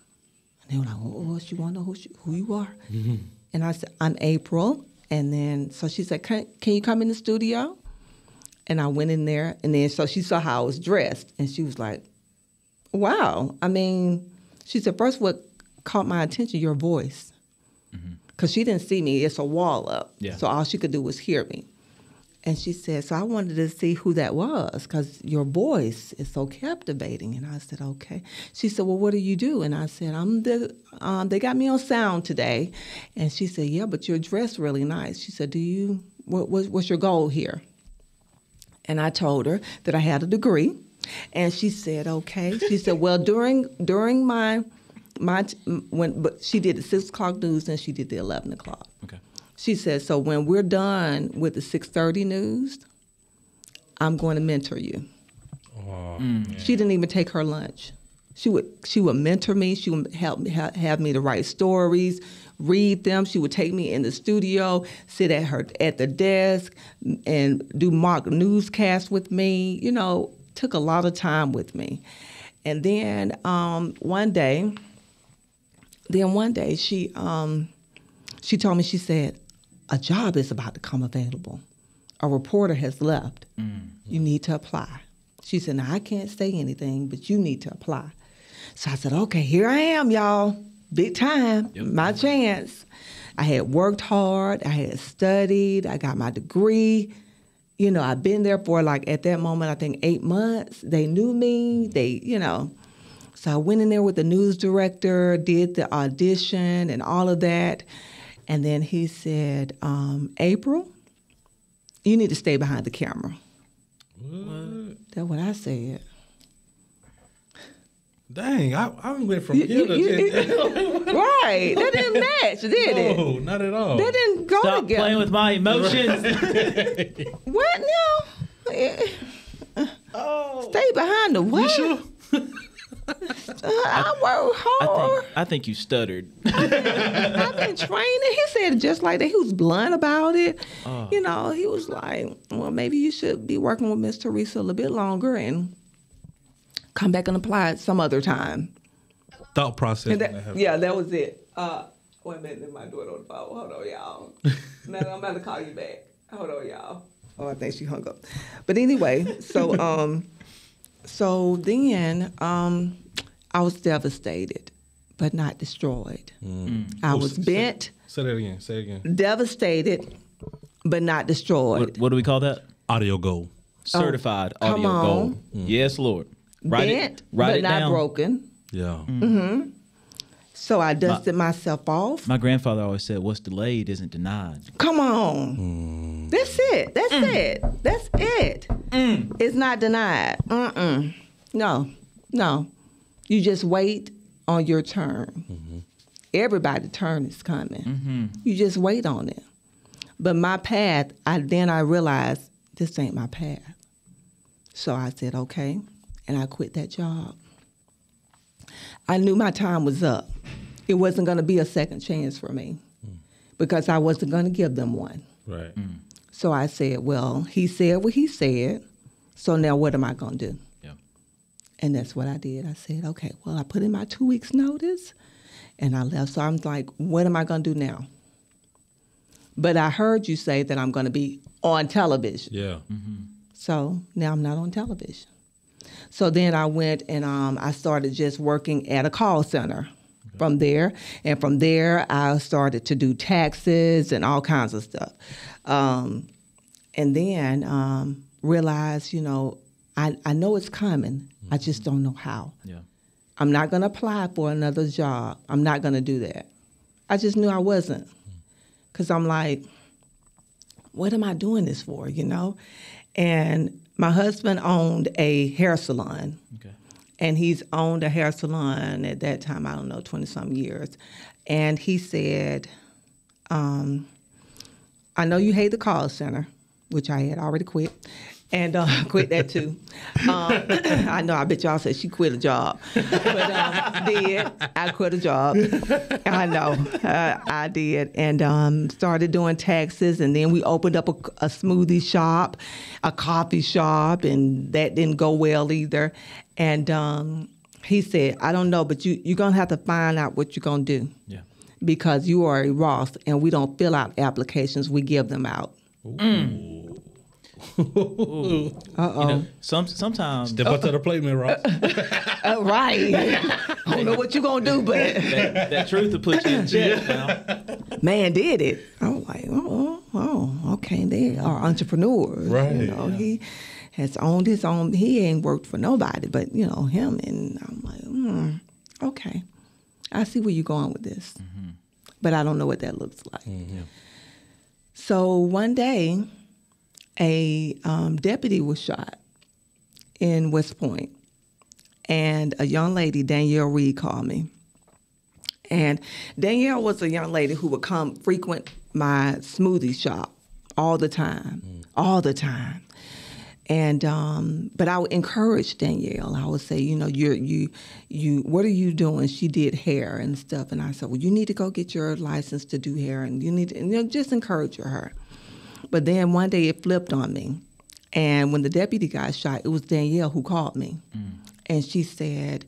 S3: And they were like, oh, she want to know who you are? Mm-hmm. And I said, I'm April. And then, so she said, can you come in the studio? And I went in there. And then, so she saw how I was dressed. And she was like, wow. I mean, she said, first what caught my attention, your voice. Because she didn't see me. It's a wall up.
S1: Yeah.
S3: So all she could do was hear me. And she said, so I wanted to see who that was because your voice is so captivating. And I said, okay. She said, well, what do you do? And I said, they got me on sound today. And she said, yeah, but you're dressed really nice. She said, what's your goal here? And I told her that I had a degree. And she said, okay. She said, well, during but she did the 6 o'clock news and she did the 11 o'clock.
S1: Okay.
S3: She said, so when we're done with the 6:30 news, I'm going to mentor you.
S2: Oh,
S3: She didn't even take her lunch. She would mentor me. She would help me have me to write stories, read them. She would take me in the studio, sit at the desk, and do mock newscasts with me. Took a lot of time with me. And then one day she told me, she said, a job is about to come available. A reporter has left. You need to apply. She said, now I can't say anything, but you need to apply. So I said, okay, here I am, y'all. Big time, my chance. I had worked hard. I had studied. I got my degree. I've been there for at that moment, I think 8 months. They knew me. So I went in there with the news director, did the audition and all of that. And then he said, April, you need to stay behind the camera.
S2: what?
S3: That's what I said.
S2: Dang, I went from here to
S3: Right. That didn't match, did it?
S2: No, not at all.
S3: That didn't go
S1: Stop
S3: together.
S1: playing with my emotions.
S3: What now? Stay behind the what?
S2: You sure?
S3: I work hard.
S1: I think you stuttered.
S3: I've been training. He said it just like that. He was blunt about it. He was like, well, maybe you should be working with Miss Teresa a little bit longer and come back and apply it some other time.
S2: Thought process.
S3: That was it. Wait a minute, my daughter on the phone. Hold on, y'all. Man, I'm about to call you back. Hold on, y'all. Oh, I think she hung up. But anyway, so then I was devastated, but not destroyed. I was bent.
S2: Say that again. Say it again.
S3: Devastated, but not destroyed.
S1: What do we call that?
S2: Audio gold.
S1: Certified
S3: come
S1: audio
S3: on.
S1: gold. Yes, Lord.
S3: Bent,
S1: write
S3: but
S1: it
S3: not
S1: down.
S3: broken.
S2: Yeah.
S3: So I dusted myself off.
S1: My grandfather always said, "What's delayed isn't denied."
S3: Come on. That's it. That's it. That's it. It's not denied. No. You just wait on your turn. Everybody's turn is coming. You just wait on it. But my path, I realized this ain't my path. So I said, okay, and I quit that job. I knew my time was up. It wasn't going to be a second chance for me because I wasn't going to give them one.
S2: Right.
S3: So I said, well, he said what he said, so now what am I going to do?
S1: Yeah.
S3: And that's what I did. I said, okay, well, I put in my 2 weeks notice, and I left. So I'm like, what am I going to do now? But I heard you say that I'm going to be on television.
S2: Yeah.
S3: So now I'm not on television. So then I went and I started just working at a call center from there. And from there, I started to do taxes and all kinds of stuff. And then realized, I know it's coming. I just don't know how.
S1: Yeah.
S3: I'm not going to apply for another job. I'm not going to do that. I just knew I wasn't. Because I'm like, what am I doing this for, And my husband owned a hair salon.
S1: Okay.
S3: And he's owned a hair salon at that time, I don't know, 20-some years. And he said, I know you hate the call center, which I had already quit. And quit that too. I know, I bet y'all said she quit a job. But did. I quit a job. I know, I did. And started doing taxes. And then we opened up a smoothie shop, a coffee shop, and that didn't go well either. And he said, I don't know, but you're going to have to find out what you're going to do.
S1: Yeah.
S3: Because you are a Ross, and we don't fill out applications, we give them out.
S1: Sometimes
S2: Step up to the plate, man, Ross.
S3: Right. I don't know what you're going to do, but
S1: that truth will put you in jail now.
S3: man did it. I was like, okay, they are entrepreneurs.
S2: Right.
S3: He has owned his own, he ain't worked for nobody but, him. And I'm like, okay, I see where you're going with this. But I don't know what that looks like. So one day, a deputy was shot in West Point, and a young lady, Danielle Reed, called me. And Danielle was a young lady who would come frequent my smoothie shop all the time. And but I would encourage Danielle. I would say, you what are you doing? She did hair and stuff, and I said, well, you need to go get your license to do hair, and you need to, just encourage her. But then one day it flipped on me. And when the deputy got shot, it was Danielle who called me. And she said,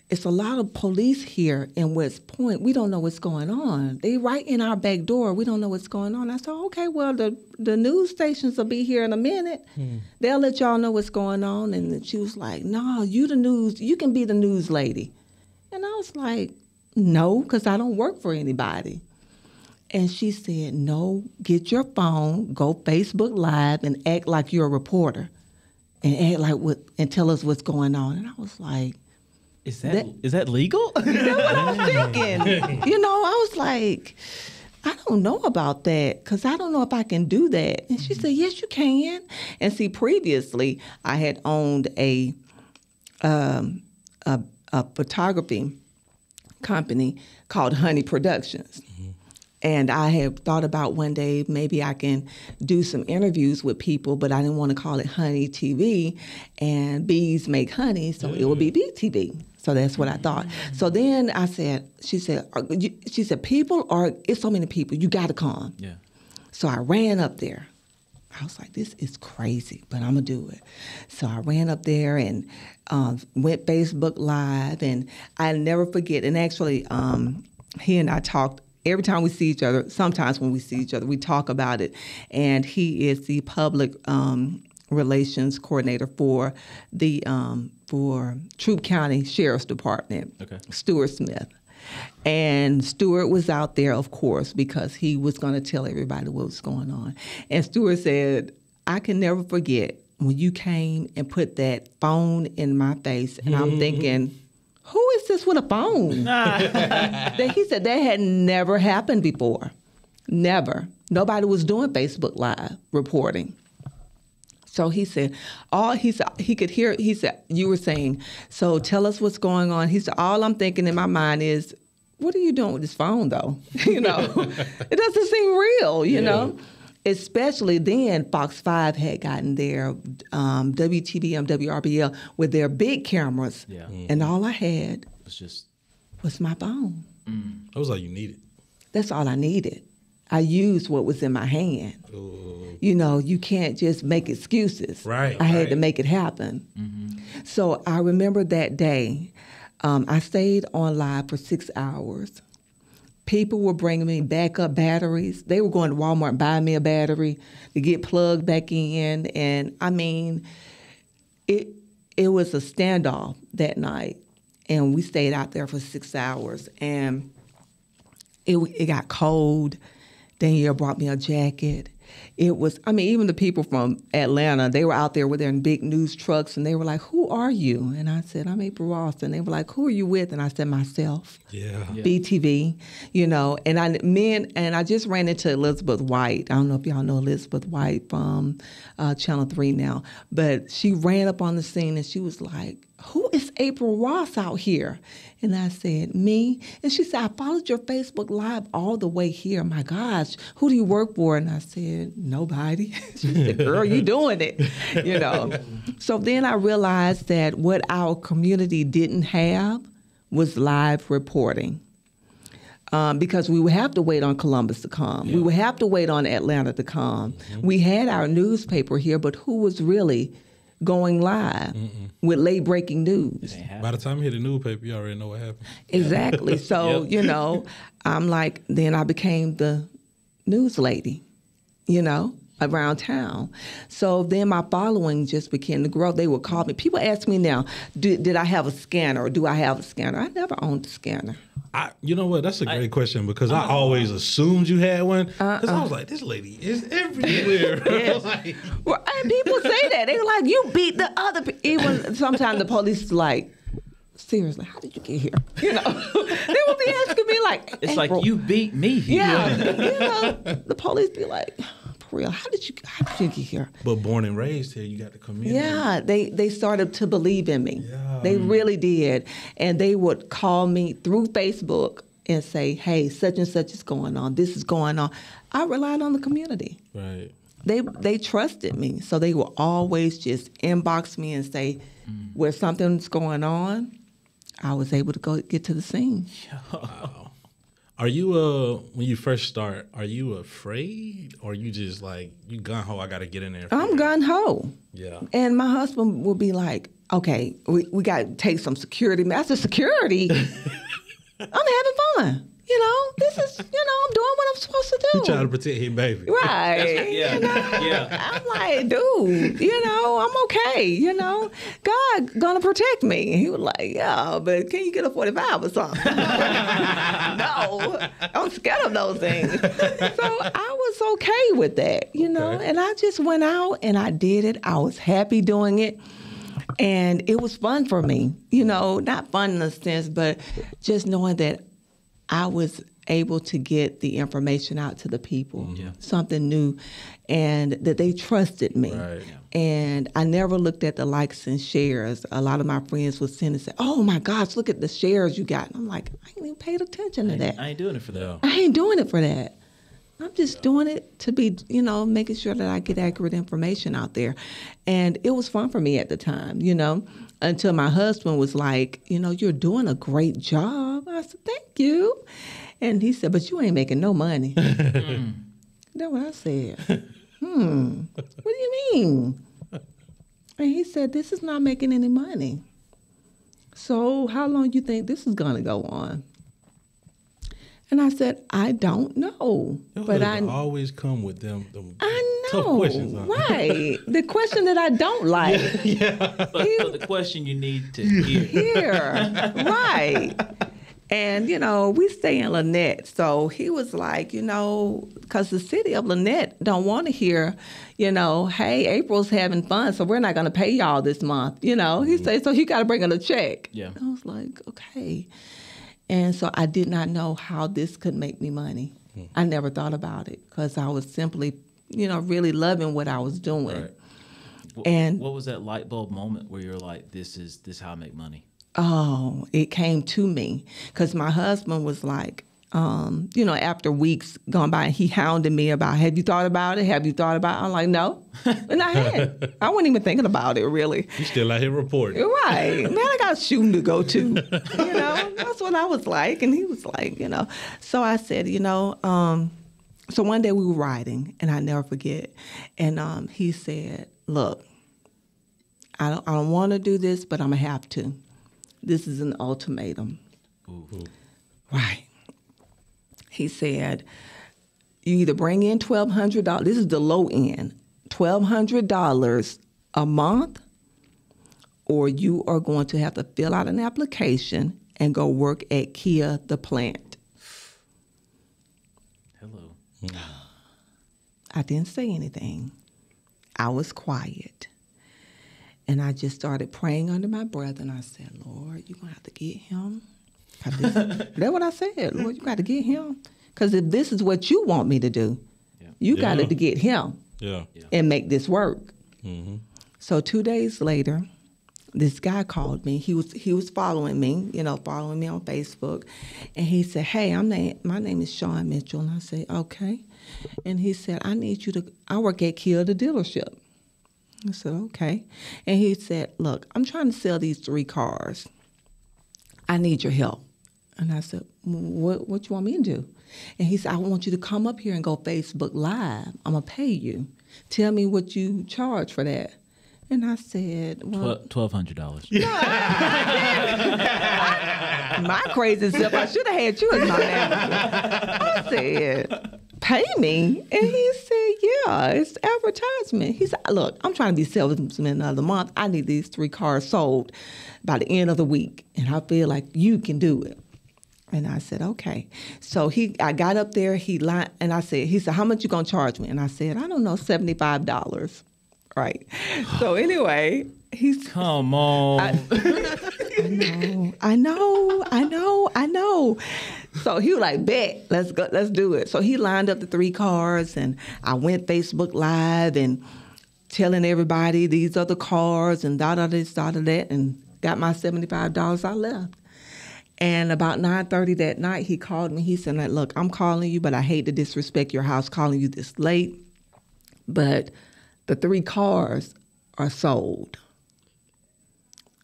S3: it's a lot of police here in West Point. We don't know what's going on. They right in our back door. We don't know what's going on. I said, okay, well, the news stations will be here in a minute. They'll let y'all know what's going on. And she was like, no, you the news. You can be the news lady. And I was like, no, because I don't work for anybody. And she said, no, get your phone, go Facebook Live, and act like you're a reporter, and act like and tell us what's going on. And I was like,
S1: is that legal?
S3: That's what I was thinking. I was like, I don't know about that because I don't know if I can do that. And she said, yes, you can. And see, previously I had owned a photography company called Honey Productions. And I had thought about one day maybe I can do some interviews with people, but I didn't want to call it Honey TV, and bees make honey, so it would be BeeTV. So that's what I thought. So then she said, it's so many people, you got to come.
S1: Yeah.
S3: So I ran up there. I was like, this is crazy, but I'm going to do it. So I ran up there and went Facebook Live, and I'll never forget. And actually, he and I talked every time we see each other. Sometimes when we see each other, we talk about it. And he is the public relations coordinator for the for Troup County Sheriff's Department, Stuart Smith. And Stuart was out there, of course, because he was going to tell everybody what was going on. And Stuart said, I can never forget when you came and put that phone in my face. And I'm thinking, who is this with a phone? He said that had never happened before. Never. Nobody was doing Facebook Live reporting. So he said, he could hear, he said, you were saying, so tell us what's going on. He said, all I'm thinking in my mind is, what are you doing with this phone, though? You know, it doesn't seem real, you know? Especially then, Fox 5 had gotten their WTV and WRBL with their big cameras. Yeah. And all I had was my phone.
S2: That was all you needed.
S3: That's all I needed. I used what was in my hand. Ooh. You know, you can't just make excuses.
S2: Right.
S3: I had to make it happen. So I remember that day, I stayed on live for 6 hours. People were bringing me backup batteries. They were going to Walmart and buying me a battery to get plugged back in. And I mean, it was a standoff that night. And we stayed out there for 6 hours. And it got cold. Danielle brought me a jacket. It was, I mean, even the people from Atlanta, they were out there with their big news trucks, and they were like, who are you? And I said, I'm April Ross. And they were like, who are you with? And I said, myself. Yeah. BeeTV, you know. And I just ran into Elizabeth White. I don't know if y'all know Elizabeth White from Channel 3 now. But she ran up on the scene, and she was like, who is April Ross out here? And I said, me. And she said, I followed your Facebook Live all the way here. My gosh, who do you work for? And I said, nobody. She said, girl, you doing it, you know. So then I realized that what our community didn't have was live reporting. Because we would have to wait on Columbus to come. Yeah. We would have to wait on Atlanta to come. We had our newspaper here, but who was really going live with late-breaking news?
S2: By the time you hit the newspaper, you already know what happened.
S3: Exactly. So, you know, I'm like, then I became the news lady, you know, around town. So then my following just began to grow. They would call me. People ask me now, did I have a scanner or do I have a scanner? I never owned a scanner.
S2: You know what? That's a great question because I always assumed you had one. Because I was like, this lady is everywhere.
S3: Like, well, and people say that. They were like, you beat the other people. Even sometimes the police is like, seriously, how did you get here? You know, they would be asking me like,
S1: it's like, you beat me here.
S3: Yeah. You know, the police be like, for real, how did you get here?
S2: But born and raised here, you got the community.
S3: Yeah, they started to believe in me. Yeah. They really did. And they would call me through Facebook and say, hey, such and such is going on. This is going on. I relied on the community.
S2: Right.
S3: They trusted me. So they would always just inbox me and say, where something's going on, I was able to go get to the scene.
S2: Wow. Are you, when you first start, are you afraid or you just like, you gun-ho, I got to get in there?
S3: I'm gun-ho.
S2: Yeah.
S3: And my husband will be like, okay, we got to take some security. Master security? I'm having fun. You know, this is, you know, I'm doing what I'm supposed to do.
S2: He trying to protect his baby.
S3: Right.
S1: Yeah.
S3: You know? Yeah. I'm like, dude, you know, I'm okay. You know, God gonna protect me. And he was like, yeah, but can you get a 45 or something? No, I'm scared of those things. So I was okay with that, you know, and I just went out and I did it. I was happy doing it. And it was fun for me, you know, not fun in a sense, but just knowing that I was able to get the information out to the people, something new, and that they trusted me. Right. And I never looked at the likes and shares. A lot of my friends would send and say, oh my gosh, look at the shares you got. And I'm like, I ain't even paid attention to that.
S1: I ain't doing it for that.
S3: I ain't doing it for that. I'm just doing it to be, you know, making sure that I get accurate information out there. And it was fun for me at the time, you know, until my husband was like, you know, you're doing a great job. I said, thank you. And he said, but you ain't making no money. That's what I said. What do you mean? And he said, this is not making any money. So how long do you think this is going to go on? And I said, I don't know. But I
S2: always come with them
S3: I know,
S2: tough questions. Huh?
S3: Right. The question that I don't like.
S1: But the question you need to hear.
S3: Right. And, we stay in Lynette. So he was like, because the city of Lynette don't want to hear, hey, April's having fun, so we're not going to pay y'all this month. He said, so you got to bring in a check.
S1: Yeah.
S3: I was like, okay. And so I did not know how this could make me money. I never thought about it because I was simply, really loving what I was doing.
S1: Right.
S3: And
S1: what was that light bulb moment where you're like, this is how I make money?
S3: Oh, it came to me because my husband was like, after weeks gone by, he hounded me about, have you thought about it? Have you thought about it? I'm like, no. And I hadn't. I wasn't even thinking about it, really.
S2: You still out here reporting.
S3: Right. Man, I got shooting to go to. That's what I was like. And he was like, So I said, so one day we were riding, and I never forget. And he said, look, I don't want to do this, but I'm going to have to. This is an ultimatum.
S1: Ooh.
S3: Right. He said, you either bring in $1,200, this is the low end, $1,200 a month, or you are going to have to fill out an application and go work at Kia, the plant.
S1: Hello.
S3: I didn't say anything. I was quiet. And I just started praying under my breath, and I said, Lord, you're going to have to get him. That's what I said. Lord, you got to get him. Because if this is what you want me to do, you got to get him and make this work.
S2: Mm-hmm.
S3: So 2 days later, this guy called me. He was following me, following me on Facebook. And he said, hey, my name is Sean Mitchell. And I said, okay. And he said, I work at Kia, the dealership. I said, okay. And he said, look, I'm trying to sell these 3 cars. I need your help. And I said, what you want me to do? And he said, I want you to come up here and go Facebook Live. I'm going to pay you. Tell me what you charge for that. And I said, well,
S1: $1,200.
S3: My crazy self, I should have had you as my manager. I said, pay me? And he said, yeah, it's advertisement. He said, look, I'm trying to be salesman of the month. I need these 3 cars sold by the end of the week. And I feel like you can do it. And I said, okay. So I got up there, he said, how much you gonna charge me? And I said, I don't know, $75. Right. So anyway,
S1: come on.
S3: I know. So he was like, bet, let's go, let's do it. So he lined up the 3 cars, and I went Facebook Live and telling everybody these are the cars and this, that, and got my $75. I left. And about 9:30 that night, he called me. He said, look, I'm calling you, but I hate to disrespect your house calling you this late, but the 3 cars are sold.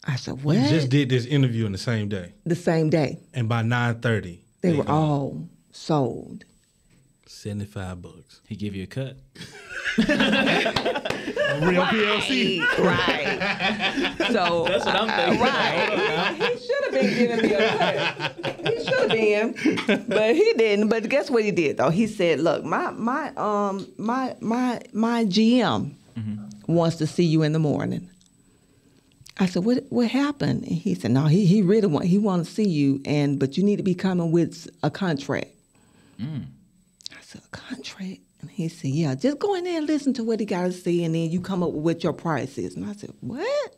S3: I said, what?
S2: You just did this interview in the same day.
S3: The same day.
S2: And by 9:30,
S3: they were all sold.
S2: $75.
S1: He give you a cut.
S2: Real PLC.
S3: Right. So
S1: that's what I'm thinking.
S3: Right. He should have been giving me a cut. He should have been, but he didn't. But guess what he did though? He said, "Look, my GM wants to see you in the morning." I said, "What happened?" And he said, "No, he really wants to see you, but you need to be coming with a contract." I said, "A contract?" And he said, "Yeah, just go in there and listen to what he got to say, and then you come up with what your price is." And I said, "What?"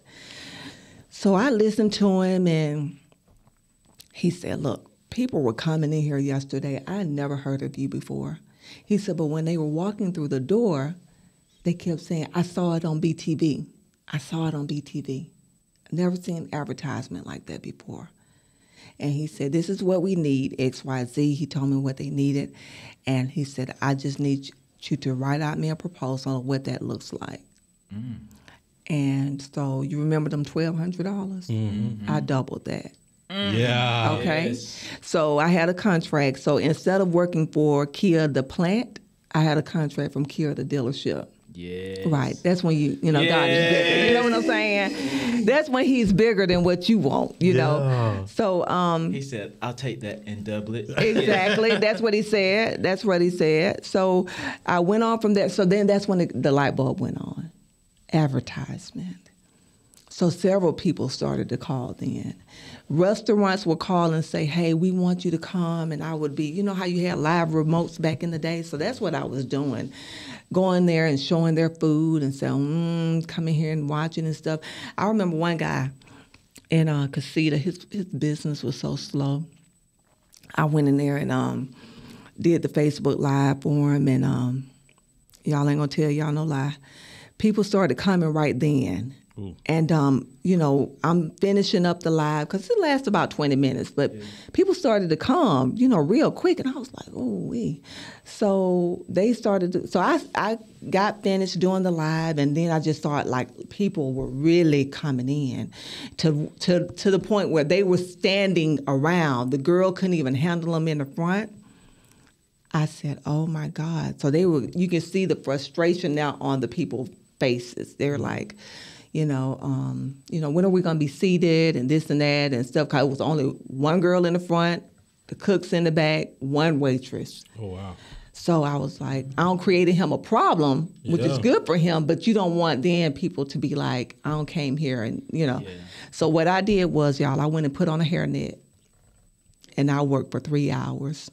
S3: So I listened to him, and he said, "Look, people were coming in here yesterday. I had never heard of you before." He said, "But when they were walking through the door, they kept saying, 'I saw it on BeeTV. I saw it on BeeTV. Never seen advertisement like that before." And he said, "This is what we need, X, Y, Z." He told me what they needed. And he said, "I just need you to write out me a proposal of what that looks like." And so you remember them $1,200? I doubled that.
S2: Yeah.
S3: Okay.
S1: Yes.
S3: So I had a contract. So instead of working for Kia, the plant, I had a contract from Kia, the dealership.
S1: Yes.
S3: Right. That's when God is bigger. You know what I'm saying? That's when he's bigger than what you want, you know? So,
S1: he said, I'll take that and double it.
S3: Exactly. That's what he said. That's what he said. So I went on from there. So then that's when the light bulb went on. Advertisement. So several people started to call then. Restaurants would call and say, hey, we want you to come. And I would be, you know how you had live remotes back in the day? So that's what I was doing. Going there and showing their food and saying, coming here and watching and stuff. I remember one guy in Casita, his business was so slow. I went in there and did the Facebook Live for him. And y'all ain't going to tell y'all no lie. People started coming right then. Ooh. And, I'm finishing up the live because it lasts about 20 minutes. But people started to come, real quick. And I was like, oh, So they started so I got finished doing the live. And then I just thought, like, people were really coming in to the point where they were standing around. The girl couldn't even handle them in the front. I said, oh, my God. So you can see the frustration now on the people's faces. They're like, when are we going to be seated and this and that and stuff? Because it was only one girl in the front, the cooks in the back, one waitress. Oh, wow. So I was like, I created him a problem, which is good for him, but you don't want then people to be like, I don't came here and, Yeah. So what I did was, y'all, I went and put on a hairnet and I worked for 3 hours.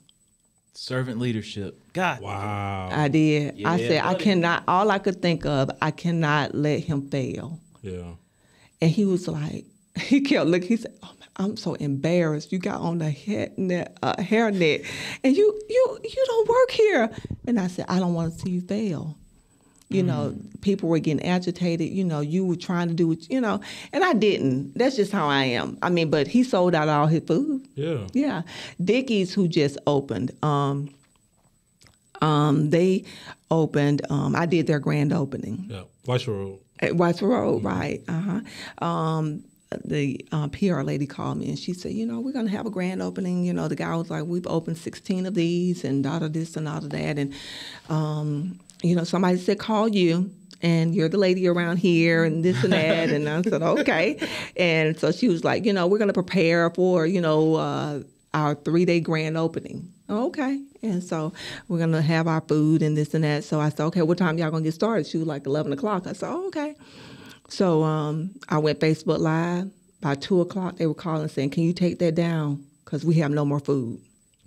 S1: Servant leadership. God.
S2: Wow.
S3: I did.
S1: Yeah,
S3: I said, I cannot, all I could think of, I cannot let him fail. Yeah. And he was like, he kept looking, he said, oh, I'm so embarrassed. You got on the hairnet and you don't work here. And I said, I don't want to see you fail. People were getting agitated. You were trying to do what, and I didn't. That's just how I am. I mean, but he sold out all his food. Yeah. Yeah. Dickie's, who just opened, they opened, I did their grand opening.
S2: Yeah. White Road.
S3: At White Road, right. The PR lady called me and she said, we're going to have a grand opening. The guy was like, we've opened 16 of these and this and that. And, somebody said, call you. And you're the lady around here and this and that. And I said, okay. And so she was like, we're going to prepare for, our 3-day grand opening. Okay. And so we're going to have our food and this and that. So I said, okay, what time y'all going to get started? She was like 11 o'clock. I said, oh, okay. So I went Facebook Live. By 2 o'clock, they were calling saying, can you take that down? Because we have no more food.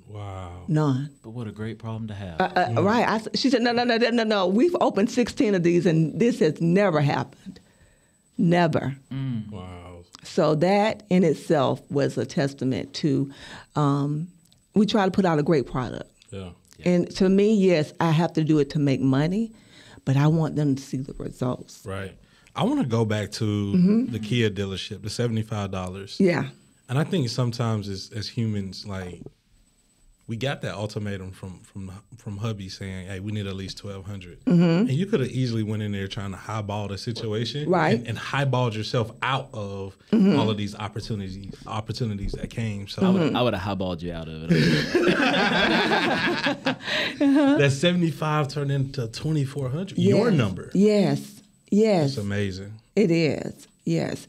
S3: Wow. None.
S1: But what a great problem to have.
S3: Right. She said, no. We've opened 16 of these, and this has never happened. Never. Wow. So that in itself was a testament to, we try to put out a great product. Yeah. And to me, yes, I have to do it to make money, but I want them to see the results.
S2: Right. I want to go back to the Kia dealership, the $75. Yeah. And I think sometimes as humans, like, we got that ultimatum from hubby saying, hey, we need at least $1,200. And you could have easily went in there trying to highball the situation. Right. And highballed yourself out of all of these opportunities that came. So
S1: I would have highballed you out of it.
S2: That 75 turned into 2,400. Yes. Your number.
S3: Yes. Yes.
S2: It's amazing.
S3: It is. Yes.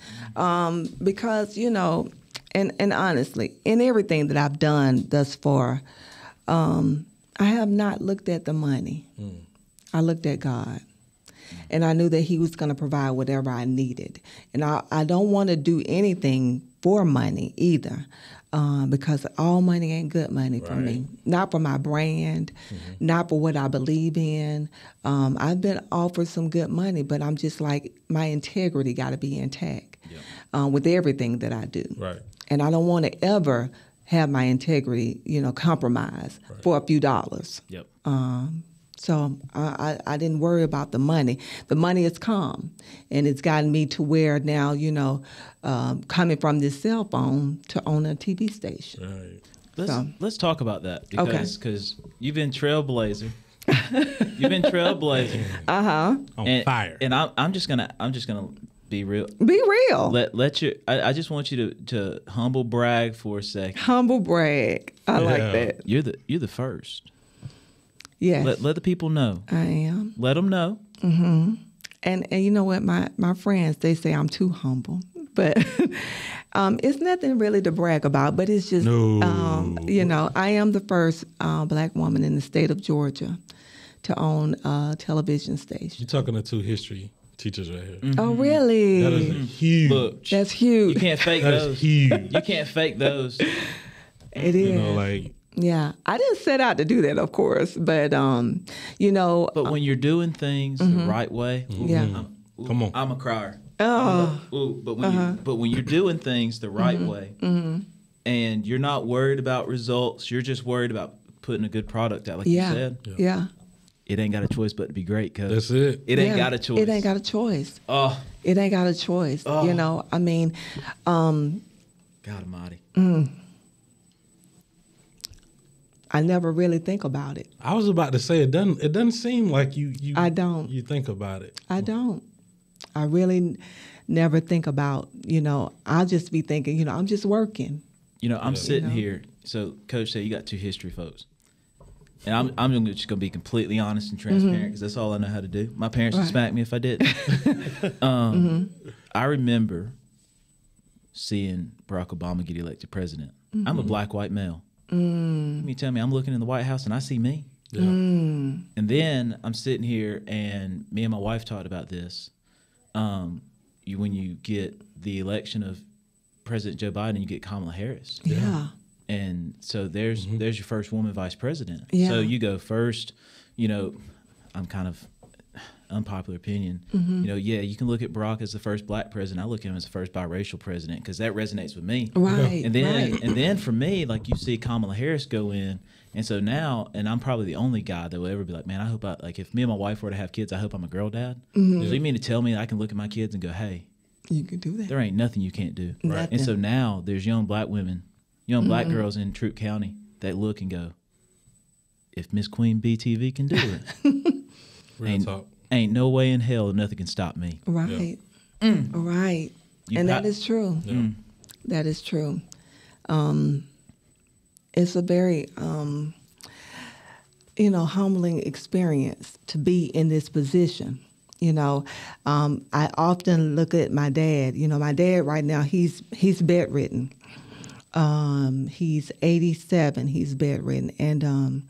S3: Because, and honestly, in everything that I've done thus far, I have not looked at the money. I looked at God. And I knew that he was going to provide whatever I needed. And I don't want to do anything for money either, because all money ain't good money for me. Not for my brand, not for what I believe in. I've been offered some good money, but I'm just like, my integrity got to be intact with everything that I do. Right. And I don't want to ever have my integrity, compromised for a few dollars. Yep. So I didn't worry about the money. The money has come, and it's gotten me to where now, coming from this cell phone to own a TV station.
S1: Right. Let's talk about that because you've been trailblazer. You've been trailblazing.
S2: On fire.
S1: And I'm just gonna be real.
S3: Be real.
S1: I just want you to humble brag for a second.
S3: Humble brag. I like that.
S1: You're the first.
S3: Yes.
S1: Let the people know.
S3: I am.
S1: Let them know.
S3: And you know what, my friends, they say I'm too humble, but it's nothing really to brag about. But it's just, you know, I am the first Black woman in the state of Georgia to own a television station.
S2: You're talking to two history teachers right here.
S3: Oh, really?
S2: That is huge.
S1: Look,
S3: That's huge.
S1: you can't fake
S2: That
S1: those.
S2: is huge.
S1: You can't fake those.
S3: It is.
S2: You know, like,
S3: yeah, I didn't set out to do that, of course, but you know.
S1: But when you're doing things the right way,
S3: Yeah.
S2: Come on.
S1: I'm a crier.
S3: Oh.
S1: But when you're doing things the right way, and you're not worried about results, you're just worried about putting a good product out, like you said.
S3: Yeah.
S1: It ain't got a choice but to be great, cuz.
S2: That's it.
S1: It ain't got a choice.
S3: It ain't got a choice.
S1: Oh,
S3: It ain't got a choice. You know, I mean,
S1: God almighty.
S3: I never really think about it.
S2: I was about to say it doesn't seem like you
S3: I don't.
S2: you think about it.
S3: I don't. I really never think about, you know, I'll just be thinking, you know, I'm just working.
S1: You know, I'm sitting here. So, Coach said you got two history folks. And I'm just going to be completely honest and transparent because that's all I know how to do. My parents would smack me if I didn't. I remember seeing Barack Obama get elected president. I'm a black, white male. You tell me I'm looking in the White House and I see me.
S2: Yeah.
S1: And then I'm sitting here and me and my wife talked about this. When you get the election of President Joe Biden, you get Kamala Harris.
S3: Yeah.
S1: And so there's your first woman vice president.
S3: Yeah.
S1: So you go first, you know, I'm kind of unpopular opinion. You know, yeah, you can look at Barack as the first black president. I look at him as the first biracial president because that resonates with me.
S3: Right.
S1: And then
S3: right.
S1: and then for me, like you see Kamala Harris go in. And so now, and I'm probably the only guy that will ever be like, man, I hope if me and my wife were to have kids, I hope I'm a girl dad. So you mean to tell me that I can look at my kids and go, hey,
S3: You can do that.
S1: there ain't nothing you can't do.
S3: Right.
S1: And so now there's young black women, young black girls in Troup County that look and go, if Miss Queen BeeTV can do it,
S2: Real talk.
S1: ain't no way in hell nothing can stop me.
S3: Right. Right.
S1: You
S3: And
S1: got-
S3: that is true.
S2: Yeah.
S3: That is true. It's a very, you know, humbling experience to be in this position. You know, I often look at my dad. You know, my dad right now, he's bedridden. He's 87. He's bedridden. And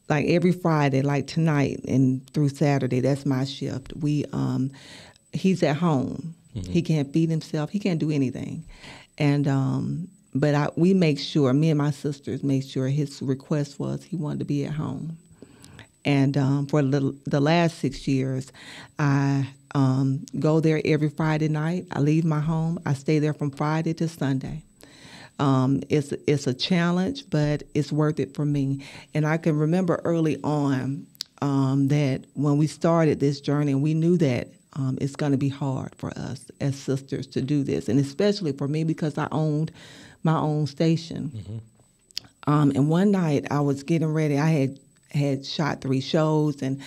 S3: like every Friday, like tonight and through Saturday, that's my shift. He's at home. He can't feed himself. He can't do anything. And but we make sure, me and my sisters make sure his request was he wanted to be at home. And for the last 6 years, I go there every Friday night. I leave my home. I stay there from Friday to Sunday. It's a challenge, but it's worth it for me. And I can remember early on that when we started this journey, we knew that it's going to be hard for us as sisters to do this, and especially for me because I owned my own station. And one night I was getting ready. I had shot 3 shows and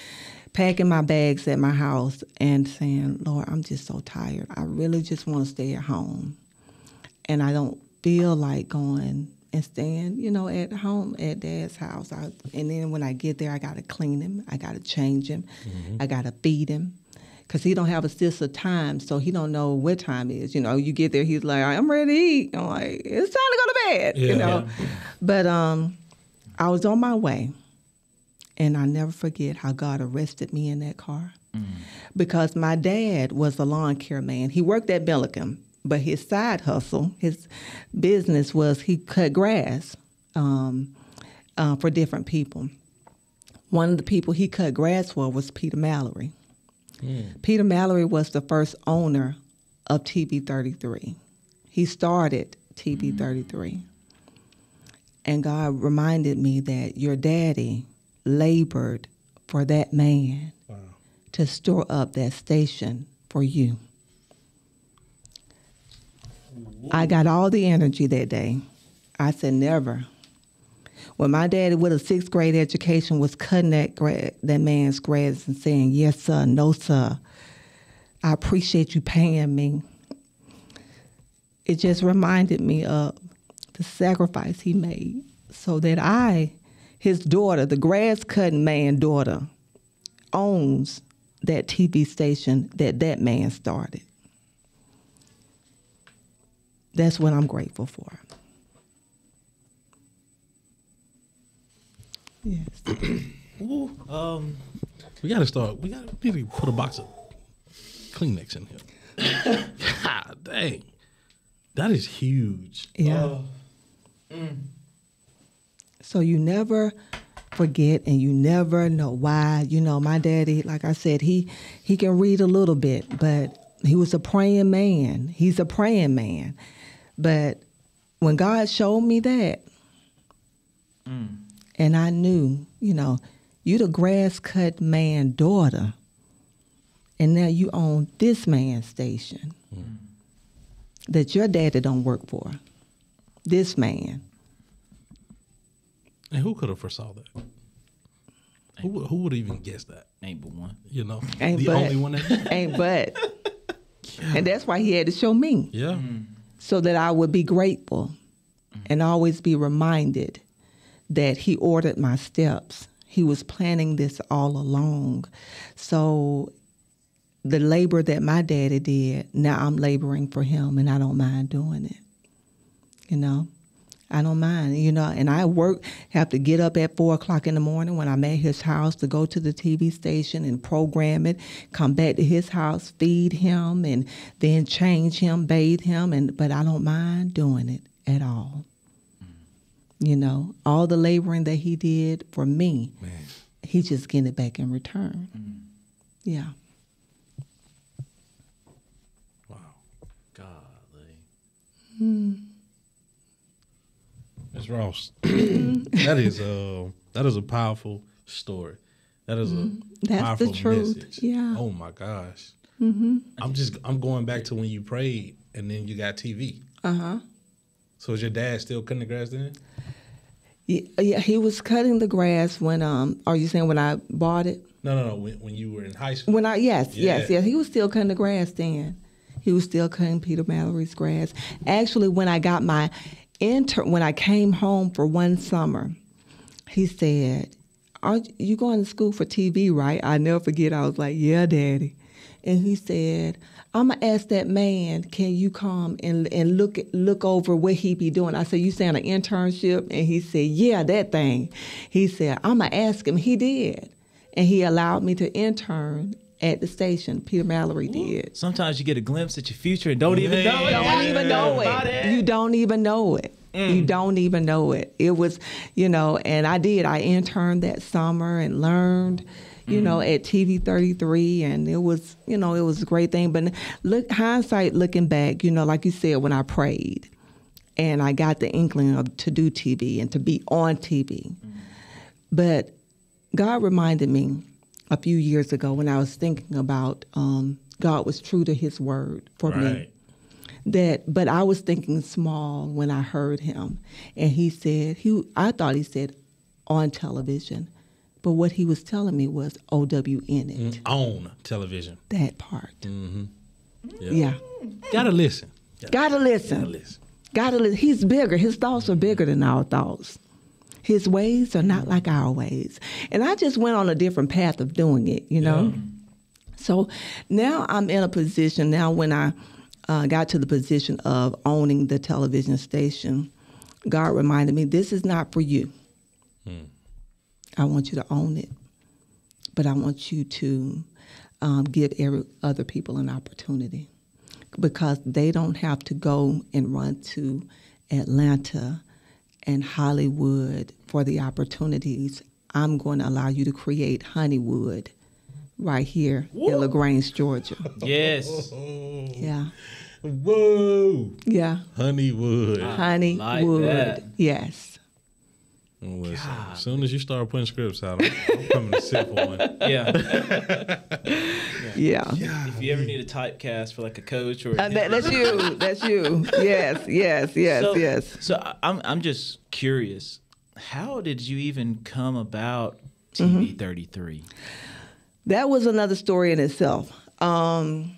S3: packing my bags at my house and saying, Lord, I'm just so tired. I really just want to stay at home. And I don't feel like going and staying, you know, at home at Dad's house. And then when I get there, I got to clean him. I got to change him. I got to feed him. Because he don't have a sense of time, so he don't know what time it is. You know, you get there, he's like, I'm ready to eat. I'm like, it's time to go to bed, you know. But I was on my way, and I never forget how God arrested me in that car. Because my dad was a lawn care man. He worked at Billiken, but his side hustle, his business was he cut grass for different people. One of the people he cut grass for was Peter Mallory. Peter Mallory was the first owner of TV 33. He started TV 33. And God reminded me that your daddy labored for that man to store up that station for you. I got all the energy that day. I said, never. When my daddy with a 6th grade education was cutting that man's grass and saying, yes, sir, no, sir, I appreciate you paying me. It just reminded me of the sacrifice he made so that I, his daughter, the grass cutting man daughter, owns that TV station that man started. That's what I'm grateful for. Yes.
S1: Ooh,
S2: We got to start. We need to put a box of Kleenex in here. God dang. That is huge.
S3: Yeah. So you never forget and you never know why. You know, my daddy, like I said, he can read a little bit, but he was a praying man. He's a praying man. But when God showed me that, and I knew, you know, you the grass cut man daughter, and now you own this man's station that your daddy don't work for. This man.
S2: And who could have foresaw that? Who would even guess that?
S1: ain't but one.
S2: You know,
S3: Ain't
S2: the
S3: but.
S2: only one that
S3: Ain't but. And that's why he had to show me.
S2: Yeah.
S3: So that I would be grateful and always be reminded that he ordered my steps. He was planning this all along. So the labor that my daddy did, now I'm laboring for him, and I don't mind doing it. You know, I don't mind, you know, and I have to get up at 4 o'clock in the morning when I'm at his house to go to the TV station and program it, come back to his house, feed him, and then change him, bathe him, but I don't mind doing it at all. You know, all the laboring that he did for me, he's just getting it back in return. Yeah.
S2: Wow.
S1: Golly.
S2: Ms. Ross, that is a powerful story. That is a
S3: That's
S2: powerful
S3: the truth.
S2: message.
S3: Yeah.
S2: Oh my gosh. I'm going back to when you prayed and then you got TV. So is your dad still cutting the grass then?
S3: Yeah, he was cutting the grass when, are you saying when I bought it?
S2: No. When you were in high school.
S3: Yes. He was still cutting the grass then. He was still cutting Peter Mallory's grass. Actually, when I got my when I came home for one summer, he said, "Are you going to school for TV, right?" I never forget. I was like, "Yeah, Daddy." And he said, "I'm going to ask that man, can you come and look over what he be doing?" I said, "You saying an internship?" And he said, "Yeah, that thing." He said, "I'm going to ask him." He did. And he allowed me to intern at the station. Peter Mallory did.
S1: Sometimes you get a glimpse at your future and don't even know it.
S3: Don't even know it. You don't even know it. You don't even know it. It was, you know, and I did. I interned that summer and learned, you know, at TV 33, and it was, you know, it was a great thing. But hindsight, looking back, you know, like you said, when I prayed and I got the inkling to do TV and to be on TV. But God reminded me a few years ago when I was thinking about God was true to his word for me. But I was thinking small when I heard him. And he said, I thought he said on television. But what he was telling me was OW in it.
S2: On television.
S3: That part. Yeah.
S2: Gotta listen.
S3: Gotta listen. Gotta listen. He's bigger. His thoughts are bigger than our thoughts. His ways are not like our ways. And I just went on a different path of doing it, you know? So now I'm in a position, now when I got to the position of owning the television station, God reminded me, this is not for you. I want you to own it, but I want you to give other people an opportunity, because they don't have to go and run to Atlanta and Hollywood for the opportunities. I'm going to allow you to create Honeywood right here in LaGrange, Georgia.
S1: Yes.
S3: Yeah.
S2: Whoa.
S3: Yeah.
S2: Honeywood.
S3: Honeywood.
S1: Like that.
S3: Yes.
S2: Listen, as soon as you start putting scripts out, I'm coming to sit for one.
S1: Yeah.
S3: Yeah.
S1: If you ever need a typecast for like a coach or
S3: That's you. That's you. Yes.
S1: So I'm just curious, how did you even come about TV 33?
S3: That was another story in itself.
S1: Because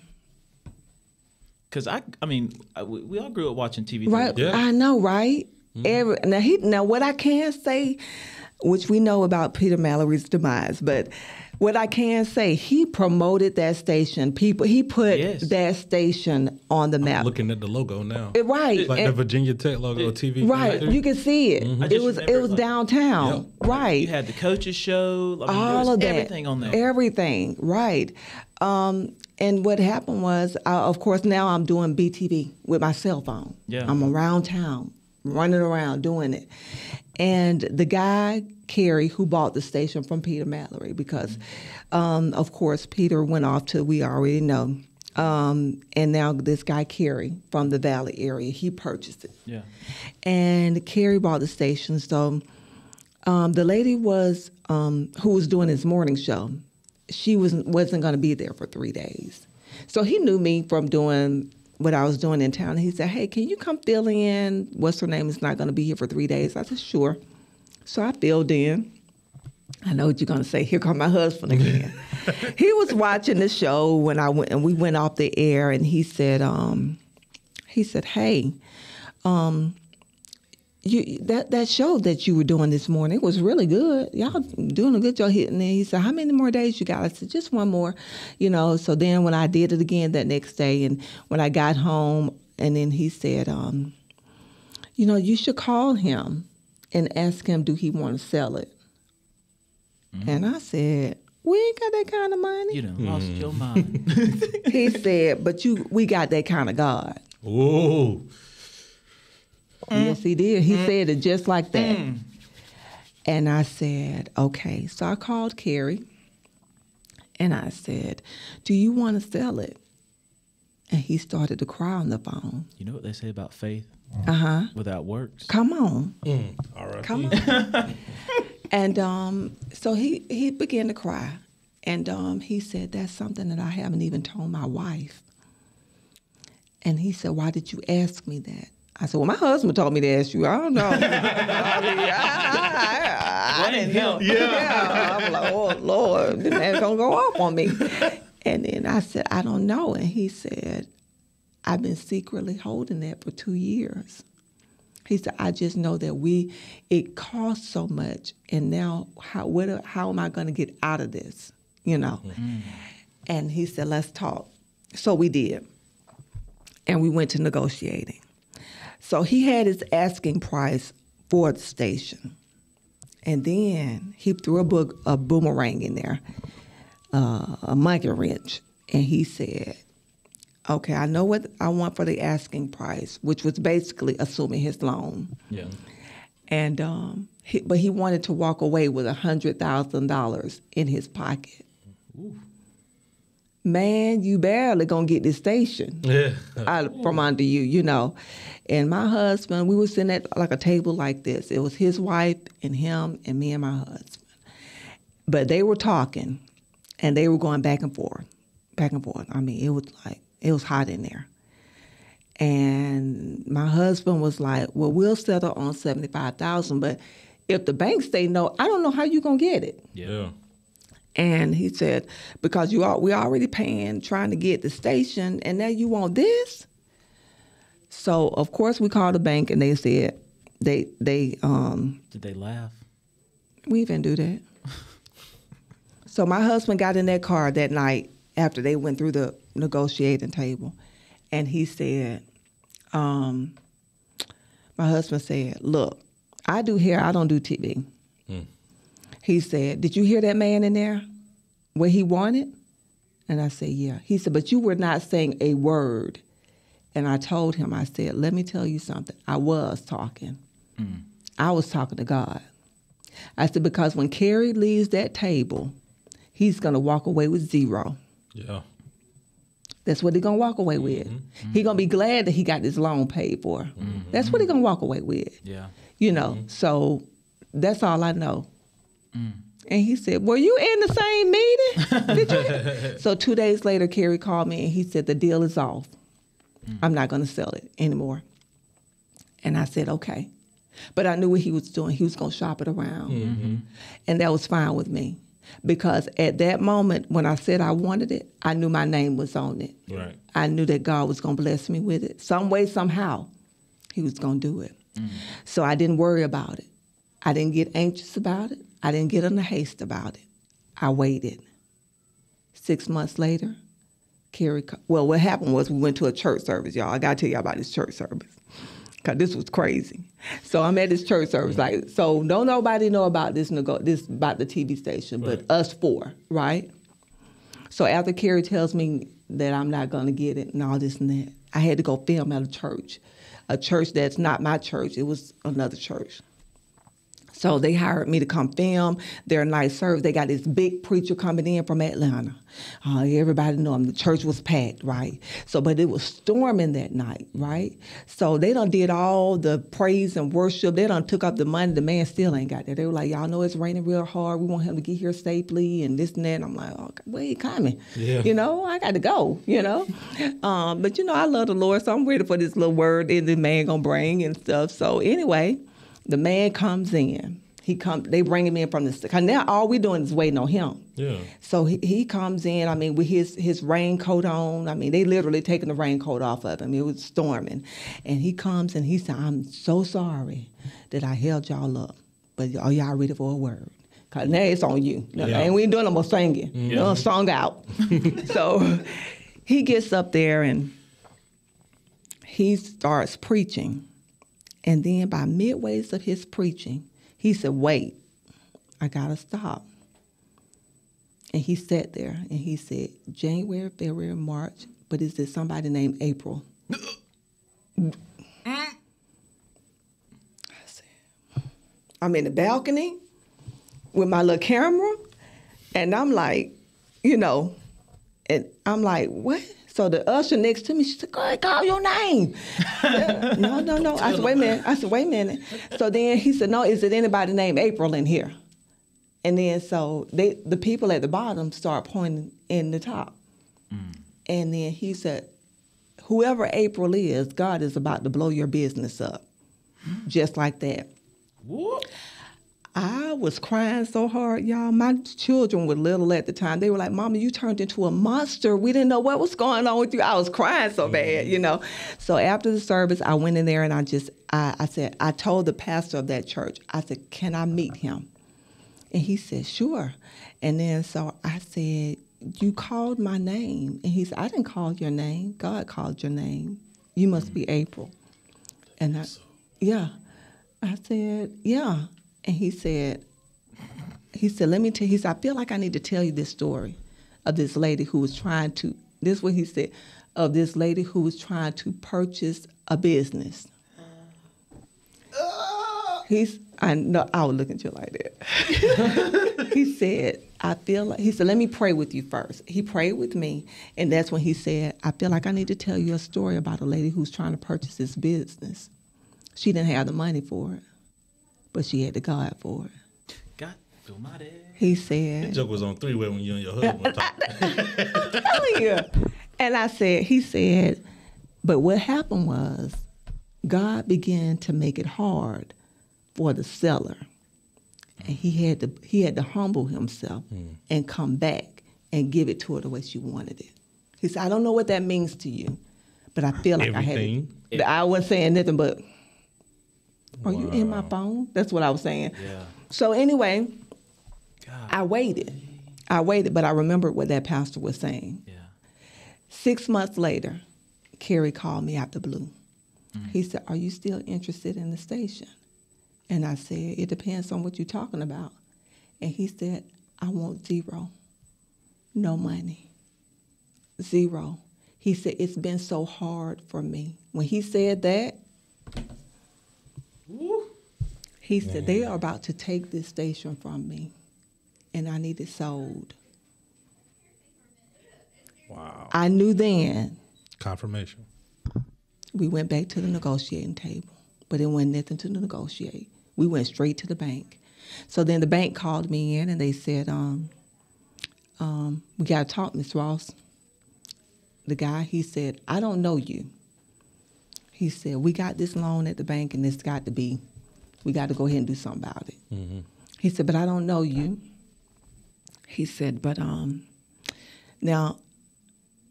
S1: I mean, we all grew up watching TV 33.
S3: Right.
S2: Yeah.
S3: I know, right? Now what I can say, which we know about Peter Mallory's demise, but what I can say, he promoted that station. He put that station on the map.
S2: I'm looking at the logo now.
S3: Right.
S2: Like the Virginia Tech logo TV.
S3: Right. You can see it. It was downtown.
S2: Yep.
S3: Right.
S1: You had the coaches show.
S3: All of that.
S1: Everything on there.
S3: Everything. Right. And what happened was, of course, now I'm doing BeeTV with my cell phone.
S1: Yeah.
S3: I'm around town, running around doing it. And the guy, Kerry, who bought the station from Peter Mallory, because, of course, Peter went off to, we already know. And now this guy, Kerry, from the Valley area, he purchased it.
S1: Yeah.
S3: And Kerry bought the station. So the lady was, who was doing his morning show, she wasn't going to be there for 3 days. So he knew me from doing what I was doing in town. He said, hey, can you come fill in? What's her name is not going to be here for 3 days. I said, sure. So I filled in. I know what you're going to say. Here comes my husband again. He was watching the show when I went, and we went off the air, and he said, hey, that show that you were doing this morning, it was really good. Y'all doing a good job hitting there. He said, how many more days you got? I said, just one more. So then when I did it again that next day, and when I got home, and then he said, you should call him and ask him, do he want to sell it? Mm-hmm. And I said, we ain't got that kind of money.
S1: You done lost your mind.
S3: He said, but we got that kind of God.
S2: Whoa.
S3: Yes, he did. He said it just like that. And I said, okay. So I called Kerry, and I said, do you want to sell it? And he started to cry on the phone.
S1: You know what they say about faith? Without works.
S3: Come on.
S2: All right.
S3: Come on. And so he began to cry. And he said, that's something that I haven't even told my wife. And he said, why did you ask me that? I said, well, my husband told me to ask you. I don't know. I didn't know. Yeah. I'm like, oh, Lord, this man's going to go off on me. And then I said, I don't know. And he said, I've been secretly holding that for 2 years. He said, I just know that it costs so much. And now how am I going to get out of this? And he said, let's talk. So we did. And we went to negotiating. So he had his asking price for the station. And then he threw a boomerang in there, a monkey wrench. And he said, okay, I know what I want for the asking price, which was basically assuming his loan.
S1: Yeah.
S3: And but he wanted to walk away with $100,000 in his pocket. Ooh. Man, you barely gonna get this station from under you, And my husband, we were sitting at like a table like this. It was his wife and him and me and my husband. But they were talking, and they were going back and forth. I mean, it was hot in there. And my husband was like, well, we'll settle on $75,000, but if the bank say no, I don't know how you gonna get it.
S2: Yeah.
S3: And he said, because we already paying, trying to get the station, and now you want this? So, of course, we called the bank, and they said, Did they
S1: laugh?
S3: We even do that. So my husband got in that car that night after they went through the negotiating table, and he said, my husband said, look, I do hair, I don't do TV. He said, did you hear that man in there? What he wanted? And I said, yeah. He said, but you were not saying a word. And I told him, I said, let me tell you something. I was talking. I was talking to God. I said, because when Kerry leaves that table, he's going to walk away with zero.
S2: Yeah.
S3: That's what he's going to walk away with. He's going to be glad that he got his loan paid for. That's what he's going to walk away with.
S1: Yeah.
S3: So that's all I know. And he said, were you in the same meeting? Did you? So 2 days later, Kerry called me, and he said, the deal is off. I'm not going to sell it anymore. And I said, okay. But I knew what he was doing. He was going to shop it around. And that was fine with me. Because at that moment, when I said I wanted it, I knew my name was on it.
S2: Right.
S3: I knew that God was going to bless me with it. Some way, somehow, he was going to do it. So I didn't worry about it. I didn't get anxious about it. I didn't get in a haste about it. I waited. 6 months later, well, what happened was we went to a church service, y'all. I got to tell y'all about this church service because this was crazy. So I'm at this church service. So don't nobody know about this about the TV station, but us four, right? So after Carrie tells me that I'm not going to get it and all this and that, I had to go film at a church that's not my church. It was another church. So they hired me to come film their night service. They got this big preacher coming in from Atlanta. Everybody know him. The church was packed, right? So, but it was storming that night, right? So they done did all the praise and worship. They done took up the money. The man still ain't got there. They were like, y'all know it's raining real hard. We want him to get here safely and this and that. And I'm like, oh, where he coming?
S2: Yeah.
S3: You know, I got to go, you know? But, you know, I love the Lord, so I'm ready for this little word that the man going to bring and stuff. So anyway, the man comes in. They bring him in from the, cause now all we doing is waiting on him.
S2: Yeah.
S3: So he comes in, I mean, with his raincoat on. I mean, they literally taking the raincoat off of him. It was storming. And he comes and he said, I'm so sorry that I held y'all up, but are y'all ready for a word? Cause now it's on you. Yeah. And we ain't doing no more singing. No song out. So he gets up there and he starts preaching. And then by midways of his preaching, he said, wait, I got to stop. And he sat there and he said, January, February, March, but is there somebody named April? I said, I'm in the balcony with my little camera, and I'm like, you know, and I'm like, what? So the usher next to me, she said, go ahead, call your name. No. I said, wait a minute. So then he said, no, is it anybody named April in here? And then so the people at the bottom start pointing in the top. And then he said, whoever April is, God is about to blow your business up. Just like that.
S2: What?
S3: I was crying so hard, y'all. My children were little at the time. They were like, Mama, you turned into a monster. We didn't know what was going on with you. I was crying so bad, you know. So after the service, I went in there and I told the pastor of that church, I said, can I meet him? And he said, sure. And then so I said, you called my name. And he said, I didn't call your name. God called your name. You must be April. And I said, yeah. And he said, let me tell you, he said, I feel like I need to tell you this story of this lady who was trying to, this is what he said, of this lady who was trying to purchase a business. I know, I would look at you like that. He said, he said, let me pray with you first. He prayed with me, and that's when he said, I feel like I need to tell you a story about a lady who's trying to purchase this business. She didn't have the money for it, but she had the God for it.
S1: God, feel my dad.
S3: He said...
S2: That joke was on three-way when you and your husband were talking.
S3: I'm telling you. And he said, but what happened was God began to make it hard for the seller. And he had to humble himself and come back and give it to her the way she wanted it. He said, I don't know what that means to you, but I feel like
S2: everything.
S3: I had it. I wasn't saying nothing but... Are you in my phone? That's what I was saying.
S1: Yeah.
S3: So anyway,
S1: God.
S3: I waited, but I remembered what that pastor was saying.
S1: Yeah.
S3: 6 months later, Kerry called me out the blue. He said, are you still interested in the station? And I said, it depends on what you're talking about. And he said, I want zero. No money. Zero. He said, it's been so hard for me. When he said that, he said, they are about to take this station from me, and I need it sold.
S2: Wow.
S3: I knew then.
S2: Confirmation.
S3: We went back to the negotiating table, but it wasn't nothing to negotiate. We went straight to the bank. So then the bank called me in, and they said, we got to talk, Miss Ross. The guy, he said, I don't know you. He said, we got this loan at the bank, and it's got to be, we got to go ahead and do something about it. Mm-hmm. He said, but I don't know you. He said, but now,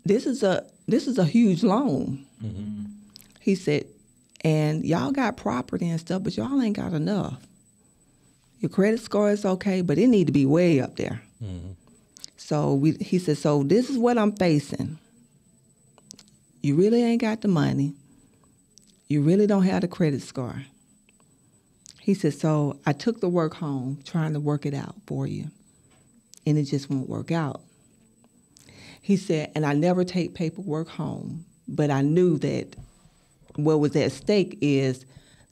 S3: this is a huge loan. Mm-hmm. He said, and y'all got property and stuff, but y'all ain't got enough. Your credit score is okay, but it need to be way up there. Mm-hmm. So he said, so this is what I'm facing. You really ain't got the money. You really don't have the credit score. He said, so I took the work home, trying to work it out for you, and it just won't work out. He said, and I never take paperwork home, but I knew that what was at stake is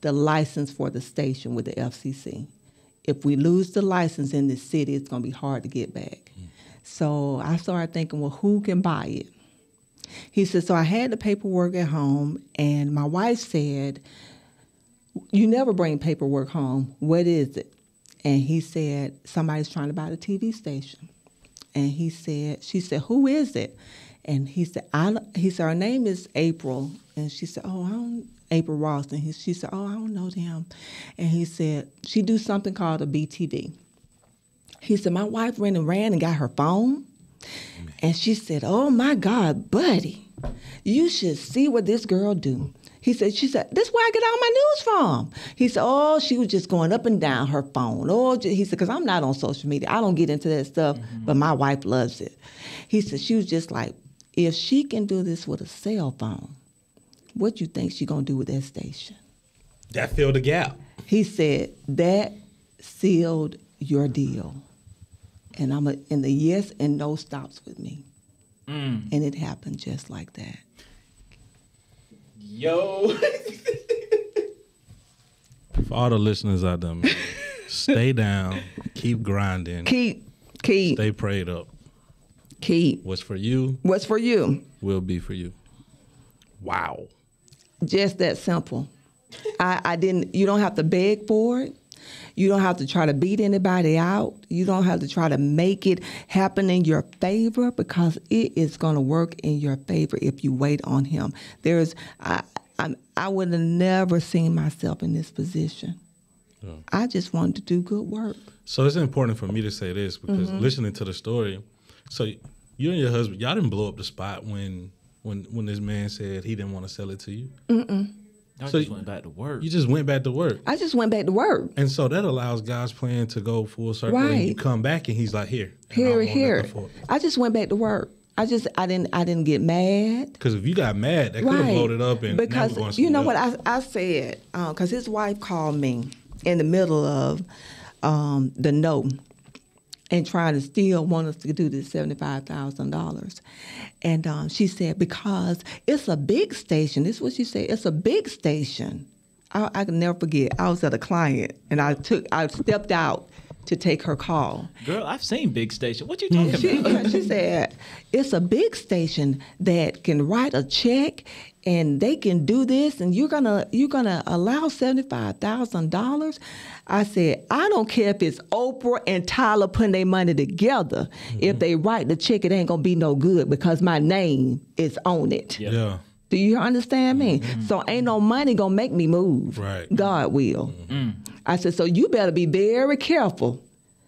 S3: the license for the station with the FCC. If we lose the license in this city, it's going to be hard to get back. So I started thinking, well, who can buy it? He said, so I had the paperwork at home, and my wife said, you never bring paperwork home. What is it? And he said, somebody's trying to buy the TV station. And she said, who is it? And he said, her name is April. And she said, April Ross. And she said, I don't know them. And he said, she do something called a BeeTV. He said, my wife ran and got her phone. And she said, oh, my God, buddy, you should see what this girl do. She said, this is where I get all my news from. He said, she was just going up and down her phone. He said, because I'm not on social media. I don't get into that stuff, but my wife loves it. He said, she was just like, if she can do this with a cell phone, what you think she going to do with that station?
S2: That filled the gap.
S3: He said, that sealed your deal. And and the yes and no stops with me. And it happened just like that.
S1: Yo.
S2: For all the listeners out there, man, stay down, keep grinding.
S3: Keep.
S2: Stay prayed up.
S3: Keep.
S2: What's for you will be for you. Wow.
S3: Just that simple. You don't have to beg for it. You don't have to try to beat anybody out. You don't have to try to make it happen in your favor, because it is going to work in your favor if you wait on him. I would have never seen myself in this position. Yeah. I just wanted to do good work.
S2: So it's important for me to say this, because listening to the story, so you and your husband, y'all didn't blow up the spot when this man said he didn't want to sell it to you?
S1: Mm-mm. I just went back to work.
S2: You just went back to work.
S3: I just went back to work.
S2: And so that allows God's plan to go full circle.
S3: Right.
S2: And you come back and he's like, here.
S3: I just went back to work. I didn't get mad.
S2: Because if you got mad, that could have blown it up. And
S3: because you know what I said, because his wife called me in the middle of the no, and trying to still want us to do this $75,000. And she said, because it's a big station. This is what she said. It's a big station. I can never forget. I was at a client, and I stepped out to take her call.
S1: Girl, I've seen big station. What you talking about?
S3: She said, it's a big station that can write a check, and they can do this, and you're gonna allow $75,000. I said, I don't care if it's Oprah and Tyler putting their money together. If they write the check, it ain't gonna be no good, because my name is on it.
S2: Yeah.
S3: Do you understand me? So ain't no money gonna make me move.
S2: Right.
S3: God will. I said, so you better be very careful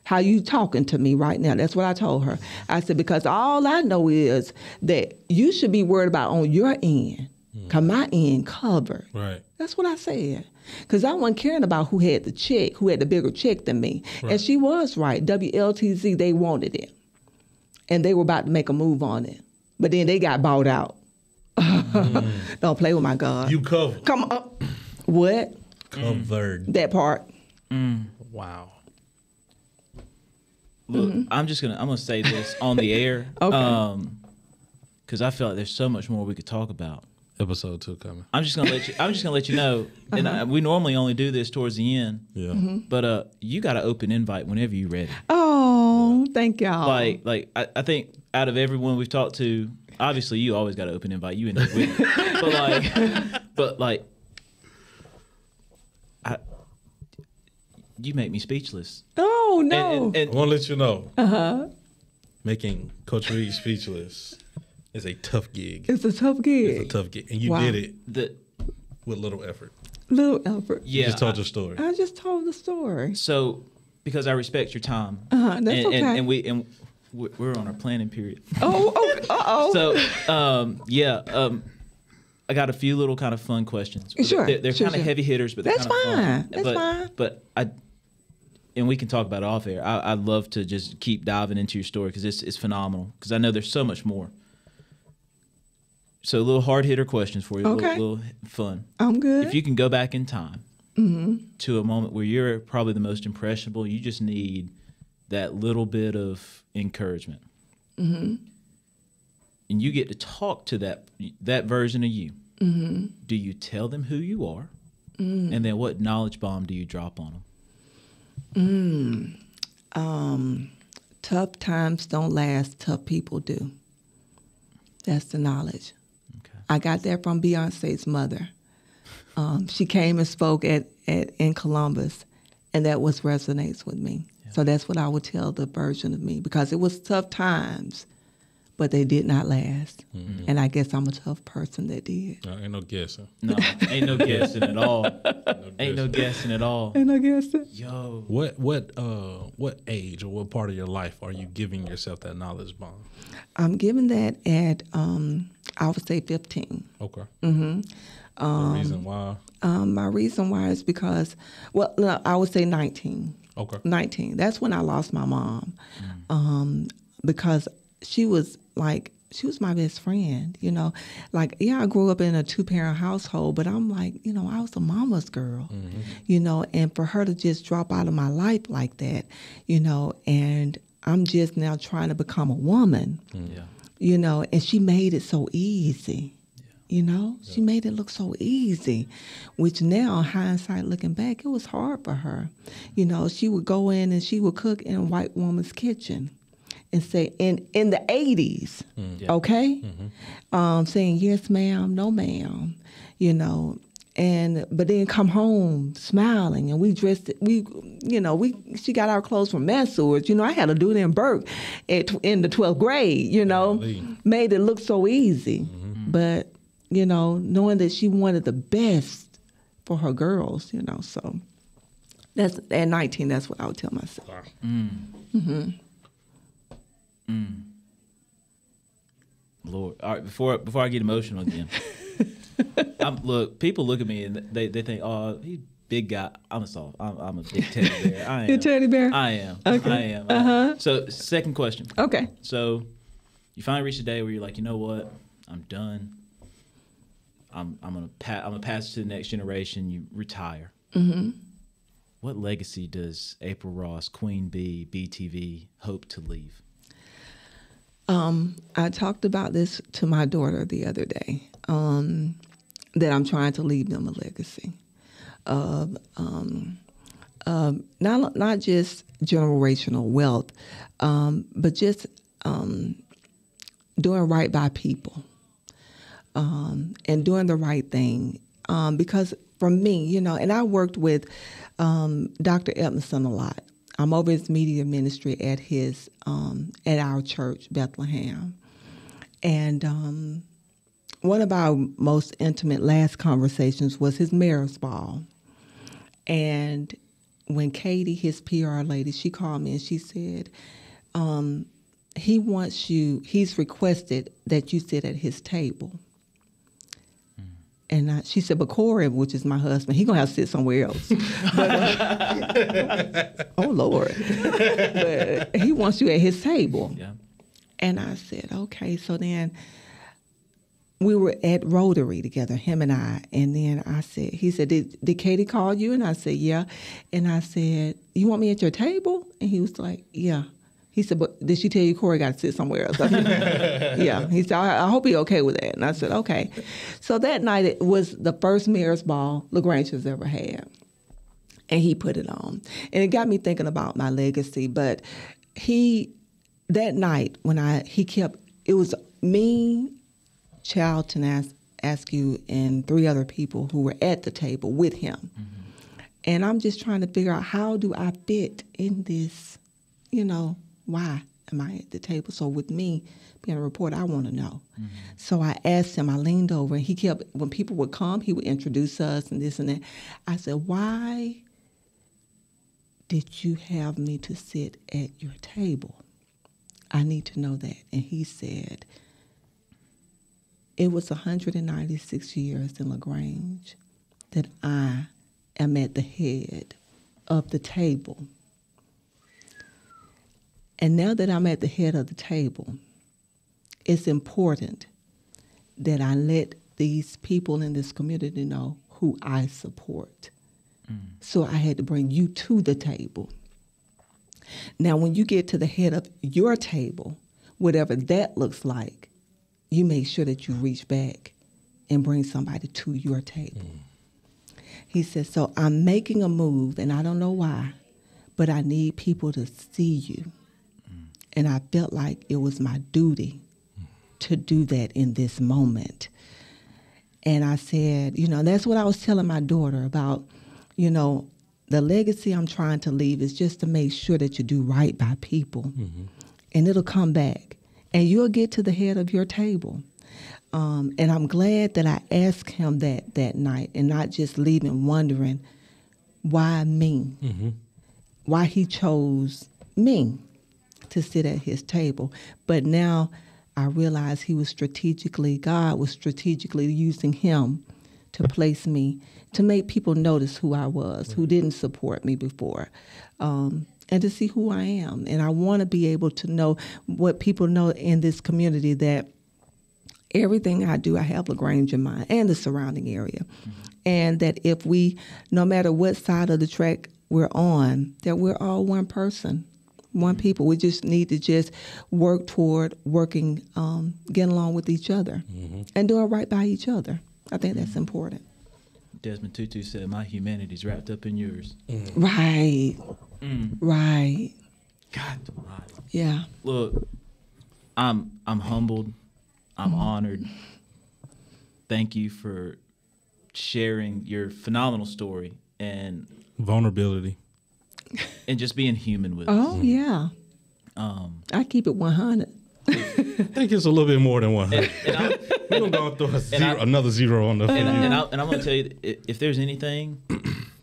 S3: how you talking to me right now. That's what I told her. I said, because all I know is that you should be worried about on your end, because my end covered.
S2: Right.
S3: That's what I said. Because I wasn't caring about who had the check, who had the bigger check than me.
S2: Right.
S3: And she was right. WLTZ, they wanted it. And they were about to make a move on it. But then they got bought out. Don't play with my God.
S2: You covered.
S3: Come on. What?
S2: Covered.
S3: That part.
S2: Wow.
S1: Look, I'm gonna say this on the air.
S3: Okay.
S1: Because I feel like there's so much more we could talk about.
S2: Episode 2 coming.
S1: I'm just gonna let you know. And we normally only do this towards the end.
S2: Yeah.
S1: But you got an open invite whenever you're ready.
S3: Oh, thank y'all.
S1: Like I think out of everyone we've talked to, obviously you always got an open invite. You end up with it. but you make me speechless.
S3: Oh no.
S1: And
S2: I want to let you know. Making Coach Reed speechless is a tough gig.
S3: It's a tough gig.
S2: It's a tough gig. And you did it with little effort.
S3: Little effort.
S1: Yeah.
S2: You just told your story.
S3: I just told the story.
S1: So, because I respect your time.
S3: That's okay.
S1: And we're on our planning period.
S3: Oh, uh-oh.
S1: So, I got a few little kind of fun questions.
S3: Sure.
S1: They're kind of heavy hitters, but
S3: that's
S1: they're kind
S3: fine.
S1: of fun.
S3: That's fine.
S1: And we can talk about it off air. I'd love to just keep diving into your story because it's phenomenal. Because I know there's so much more. So, little hard hitter questions for you.
S3: Okay.
S1: Little fun.
S3: I'm good.
S1: If you can go back in time to a moment where you're probably the most impressionable, you just need that little bit of encouragement. And you get to talk to that version of you. Do you tell them who you are? And then what knowledge bomb do you drop on them?
S3: Tough times don't last, tough people do. That's the knowledge.
S1: Okay.
S3: I got that from Beyonce's mother. She came and spoke in Columbus, and that was resonates with me. Yeah. So that's what I would tell the version of me, because it was tough times, but they did not last. And I guess I'm a tough person that did.
S2: No, ain't no guessing.
S1: No, ain't no guessing at all. Ain't no guessing at all.
S3: And I guess it.
S1: Yo.
S2: What age or what part of your life are you giving yourself that knowledge bomb?
S3: I'm giving that at I would say 15.
S2: Okay. The reason why?
S3: My reason why is because, well, no, I would say 19.
S2: Okay.
S3: 19. That's when I lost my mom, because she was my best friend, you know. Like, yeah, I grew up in a 2-parent household, but I'm like, you know, I was a mama's girl, you know, and for her to just drop out of my life like that, you know, and I'm just now trying to become a woman, you know, and she made it so easy. You know, she made it look so easy, which now, hindsight looking back, it was hard for her. You know, she would go in and she would cook in a white woman's kitchen and say, in the 80s, okay? Saying, yes, ma'am, no, ma'am, you know, but then come home smiling, and she got our clothes from Messors. You know, I had to do it in Burke in the 12th grade, you know, made it look so easy. But, you know, knowing that she wanted the best for her girls, you know, so that's at 19, that's what I would tell myself.
S2: Wow.
S1: Lord, all right. Before I get emotional again, people look at me and they think, oh, he's a big guy. I'm a big teddy bear. I am.
S3: You're a teddy bear?
S1: I am.
S3: Okay.
S1: I am. So, second question.
S3: Okay.
S1: So, you finally reach a day where you're like, you know what? I'm done. I'm gonna pass it to the next generation. You retire. What legacy does April Ross, Queen Bee, BeeTV hope to leave?
S3: I talked about this to my daughter the other day, that I'm trying to leave them a legacy of not just generational wealth, but just doing right by people, and doing the right thing. Because for me, you know, and I worked with Dr. Edmondson a lot. I'm over his media ministry at at our church, Bethlehem. And one of our most intimate last conversations was his mayor's ball. And when Katie, his PR lady, she called me and she said, he's requested that you sit at his table. And she said, but Corey, which is my husband, he's going to have to sit somewhere else. But, oh, Lord. But he wants you at his table.
S1: Yeah.
S3: And I said, okay. So then we were at Rotary together, him and I. And then he said, did Katie call you? And I said, yeah. And I said, you want me at your table? And he was like, yeah. He said, but did she tell you Corey got to sit somewhere else? I said, yeah. He said, I hope he's okay with that. And I said, okay. So that night, it was the first mayor's ball LaGrange has ever had. And he put it on. And it got me thinking about my legacy. But that night, it was me, Charlton Askew, and 3 other people who were at the table with him. And I'm just trying to figure out, how do I fit in this, you know, why am I at the table? So with me being a reporter, I want to know. So I asked him, I leaned over, and when people would come, he would introduce us and this and that. I said, why did you have me to sit at your table? I need to know that. And he said, It was 196 years in LaGrange that I am at the head of the table. And now that I'm at the head of the table, it's important that I let these people in this community know who I support. So I had to bring you to the table. Now, when you get to the head of your table, whatever that looks like, you make sure that you reach back and bring somebody to your table. He said, so I'm making a move, and I don't know why, but I need people to see you. And I felt like it was my duty to do that in this moment. And I said, you know, that's what I was telling my daughter about, you know, the legacy I'm trying to leave is just to make sure that you do right by people. And it'll come back. And you'll get to the head of your table. And I'm glad that I asked him that night and not just leaving wondering why me, why he chose me to sit at his table. But now I realize God was strategically using him to place me, to make people notice who I was, who didn't support me before, and to see who I am. And I want to be able to know what people know in this community, that everything I do, I have LaGrange in mind and the surrounding area. And that if we, no matter what side of the track we're on, that we're all one person, one people. We just need to just work toward getting along with each other and doing right by each other. I think that's important.
S1: Desmond Tutu said, my humanity's wrapped up in yours.
S3: Right. Right.
S1: God almighty.
S3: Yeah.
S1: Look, I'm humbled. I'm honored. Thank you for sharing your phenomenal story and
S2: vulnerability
S1: and just being human with us.
S3: Oh, yeah. I keep it 100.
S2: I think it's a little bit more than 100. We're going to go throw another zero on the field.
S1: And I'm going to tell you, if there's anything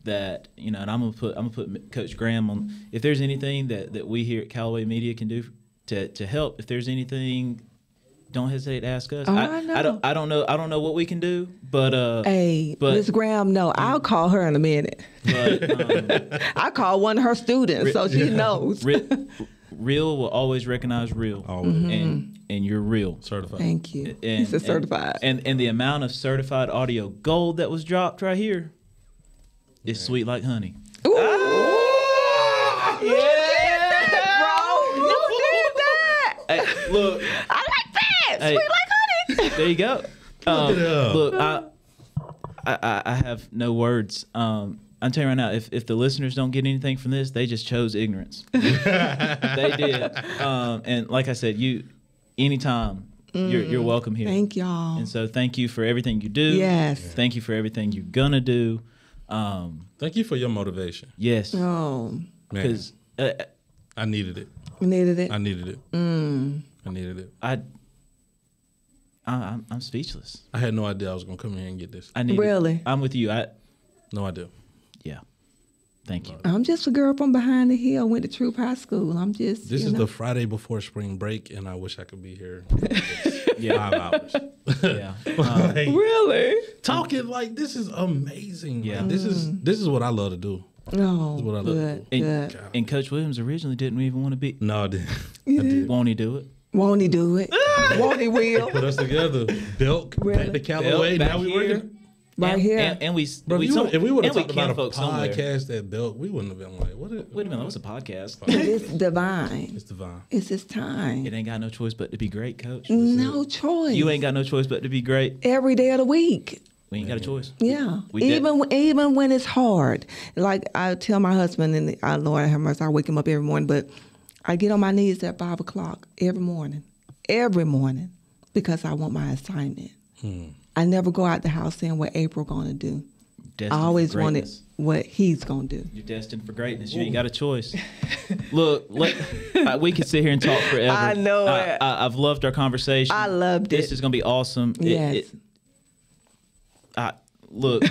S1: that, you know, and I'm going to put Coach Graham on, if there's anything that we here at Callaway Media can do to help, if there's anything, don't hesitate to ask us.
S3: Oh, I know.
S1: I don't know what we can do, but
S3: hey, Miss Graham, no, I'll call her in a minute.
S1: But
S3: I call one of her students, so she knows.
S1: Real will always recognize real.
S2: Always.
S1: And you're real.
S2: Certified.
S3: Thank you. He said certified.
S1: And the amount of certified audio gold that was dropped right here is sweet like honey.
S3: Ooh. You did that, bro. You did that.
S1: Hey, look.
S3: I like that.
S1: Hey,
S3: sweet like honey.
S1: There you go. Look, I have no words. I'm telling you right now, if the listeners don't get anything from this, they just chose ignorance. They did. And like I said, anytime, you're welcome here.
S3: Thank y'all.
S1: And so thank you for everything you do.
S3: Yes.
S1: Thank you for everything you're going to do.
S2: Thank you for your motivation.
S1: Yes.
S3: Oh.
S1: Because
S2: I needed it.
S3: You needed it?
S2: I needed it. I needed it.
S1: I'm speechless.
S2: I had no idea I was going to come here and get this.
S3: Really?
S1: I'm with you.
S2: No idea.
S1: Yeah. Thank you.
S3: I'm just a girl from behind the hill, went to Troup High School. I'm just,
S2: This is the Friday before spring break, and I wish I could be here. 5 hours.
S1: Yeah.
S3: Really?
S2: Talking like this is amazing.
S1: Yeah.
S2: Like, this is what I love to do.
S3: No.
S2: This is what I love to do.
S3: Good.
S1: And Coach Williams originally didn't even want to be.
S2: No, I didn't. I did.
S1: Won't he do it?
S3: Won't he do it? Won't he will?
S2: Put us together. Belk,
S3: Really?
S2: back to Callaway.
S1: Belk
S2: Now we
S1: here.
S2: working.
S3: Right here.
S1: And we,
S2: Bro, if we would have talked about a
S1: kinfolk somewhere.
S2: podcast at Belk, we wouldn't have been like, what?
S1: Wait a minute, what's a podcast?
S3: It's divine.
S2: It's divine.
S3: It's his time.
S1: It ain't got no choice but to be great, Coach.
S3: No choice.
S1: You ain't got no choice but to be great.
S3: Every day of the week.
S1: We ain't got a choice.
S3: Yeah.
S1: We
S3: Even when it's hard. Like I tell my husband, and Lord have mercy, I wake him up every morning, but I get on my knees at 5 o'clock every morning, because I want my assignment. I never go out the house saying what April going to do.
S1: Destined
S3: I always
S1: for
S3: wanted
S1: greatness.
S3: what he's going to do.
S1: You're destined for greatness. You ain't got a choice. Look, we could sit here and talk forever.
S3: I know it.
S1: I've loved our conversation.
S3: I loved it.
S1: This is going to be awesome.
S3: Yes.
S1: Look,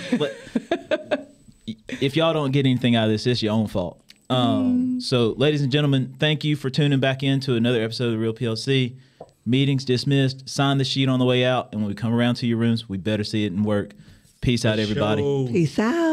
S1: if y'all don't get anything out of this, it's your own fault. So, ladies and gentlemen, thank you for tuning back in to another episode of The Real PLC. Meetings dismissed. Sign the sheet on the way out. And when we come around to your rooms, we better see it in work. Peace out, everybody.
S2: Show.
S3: Peace out.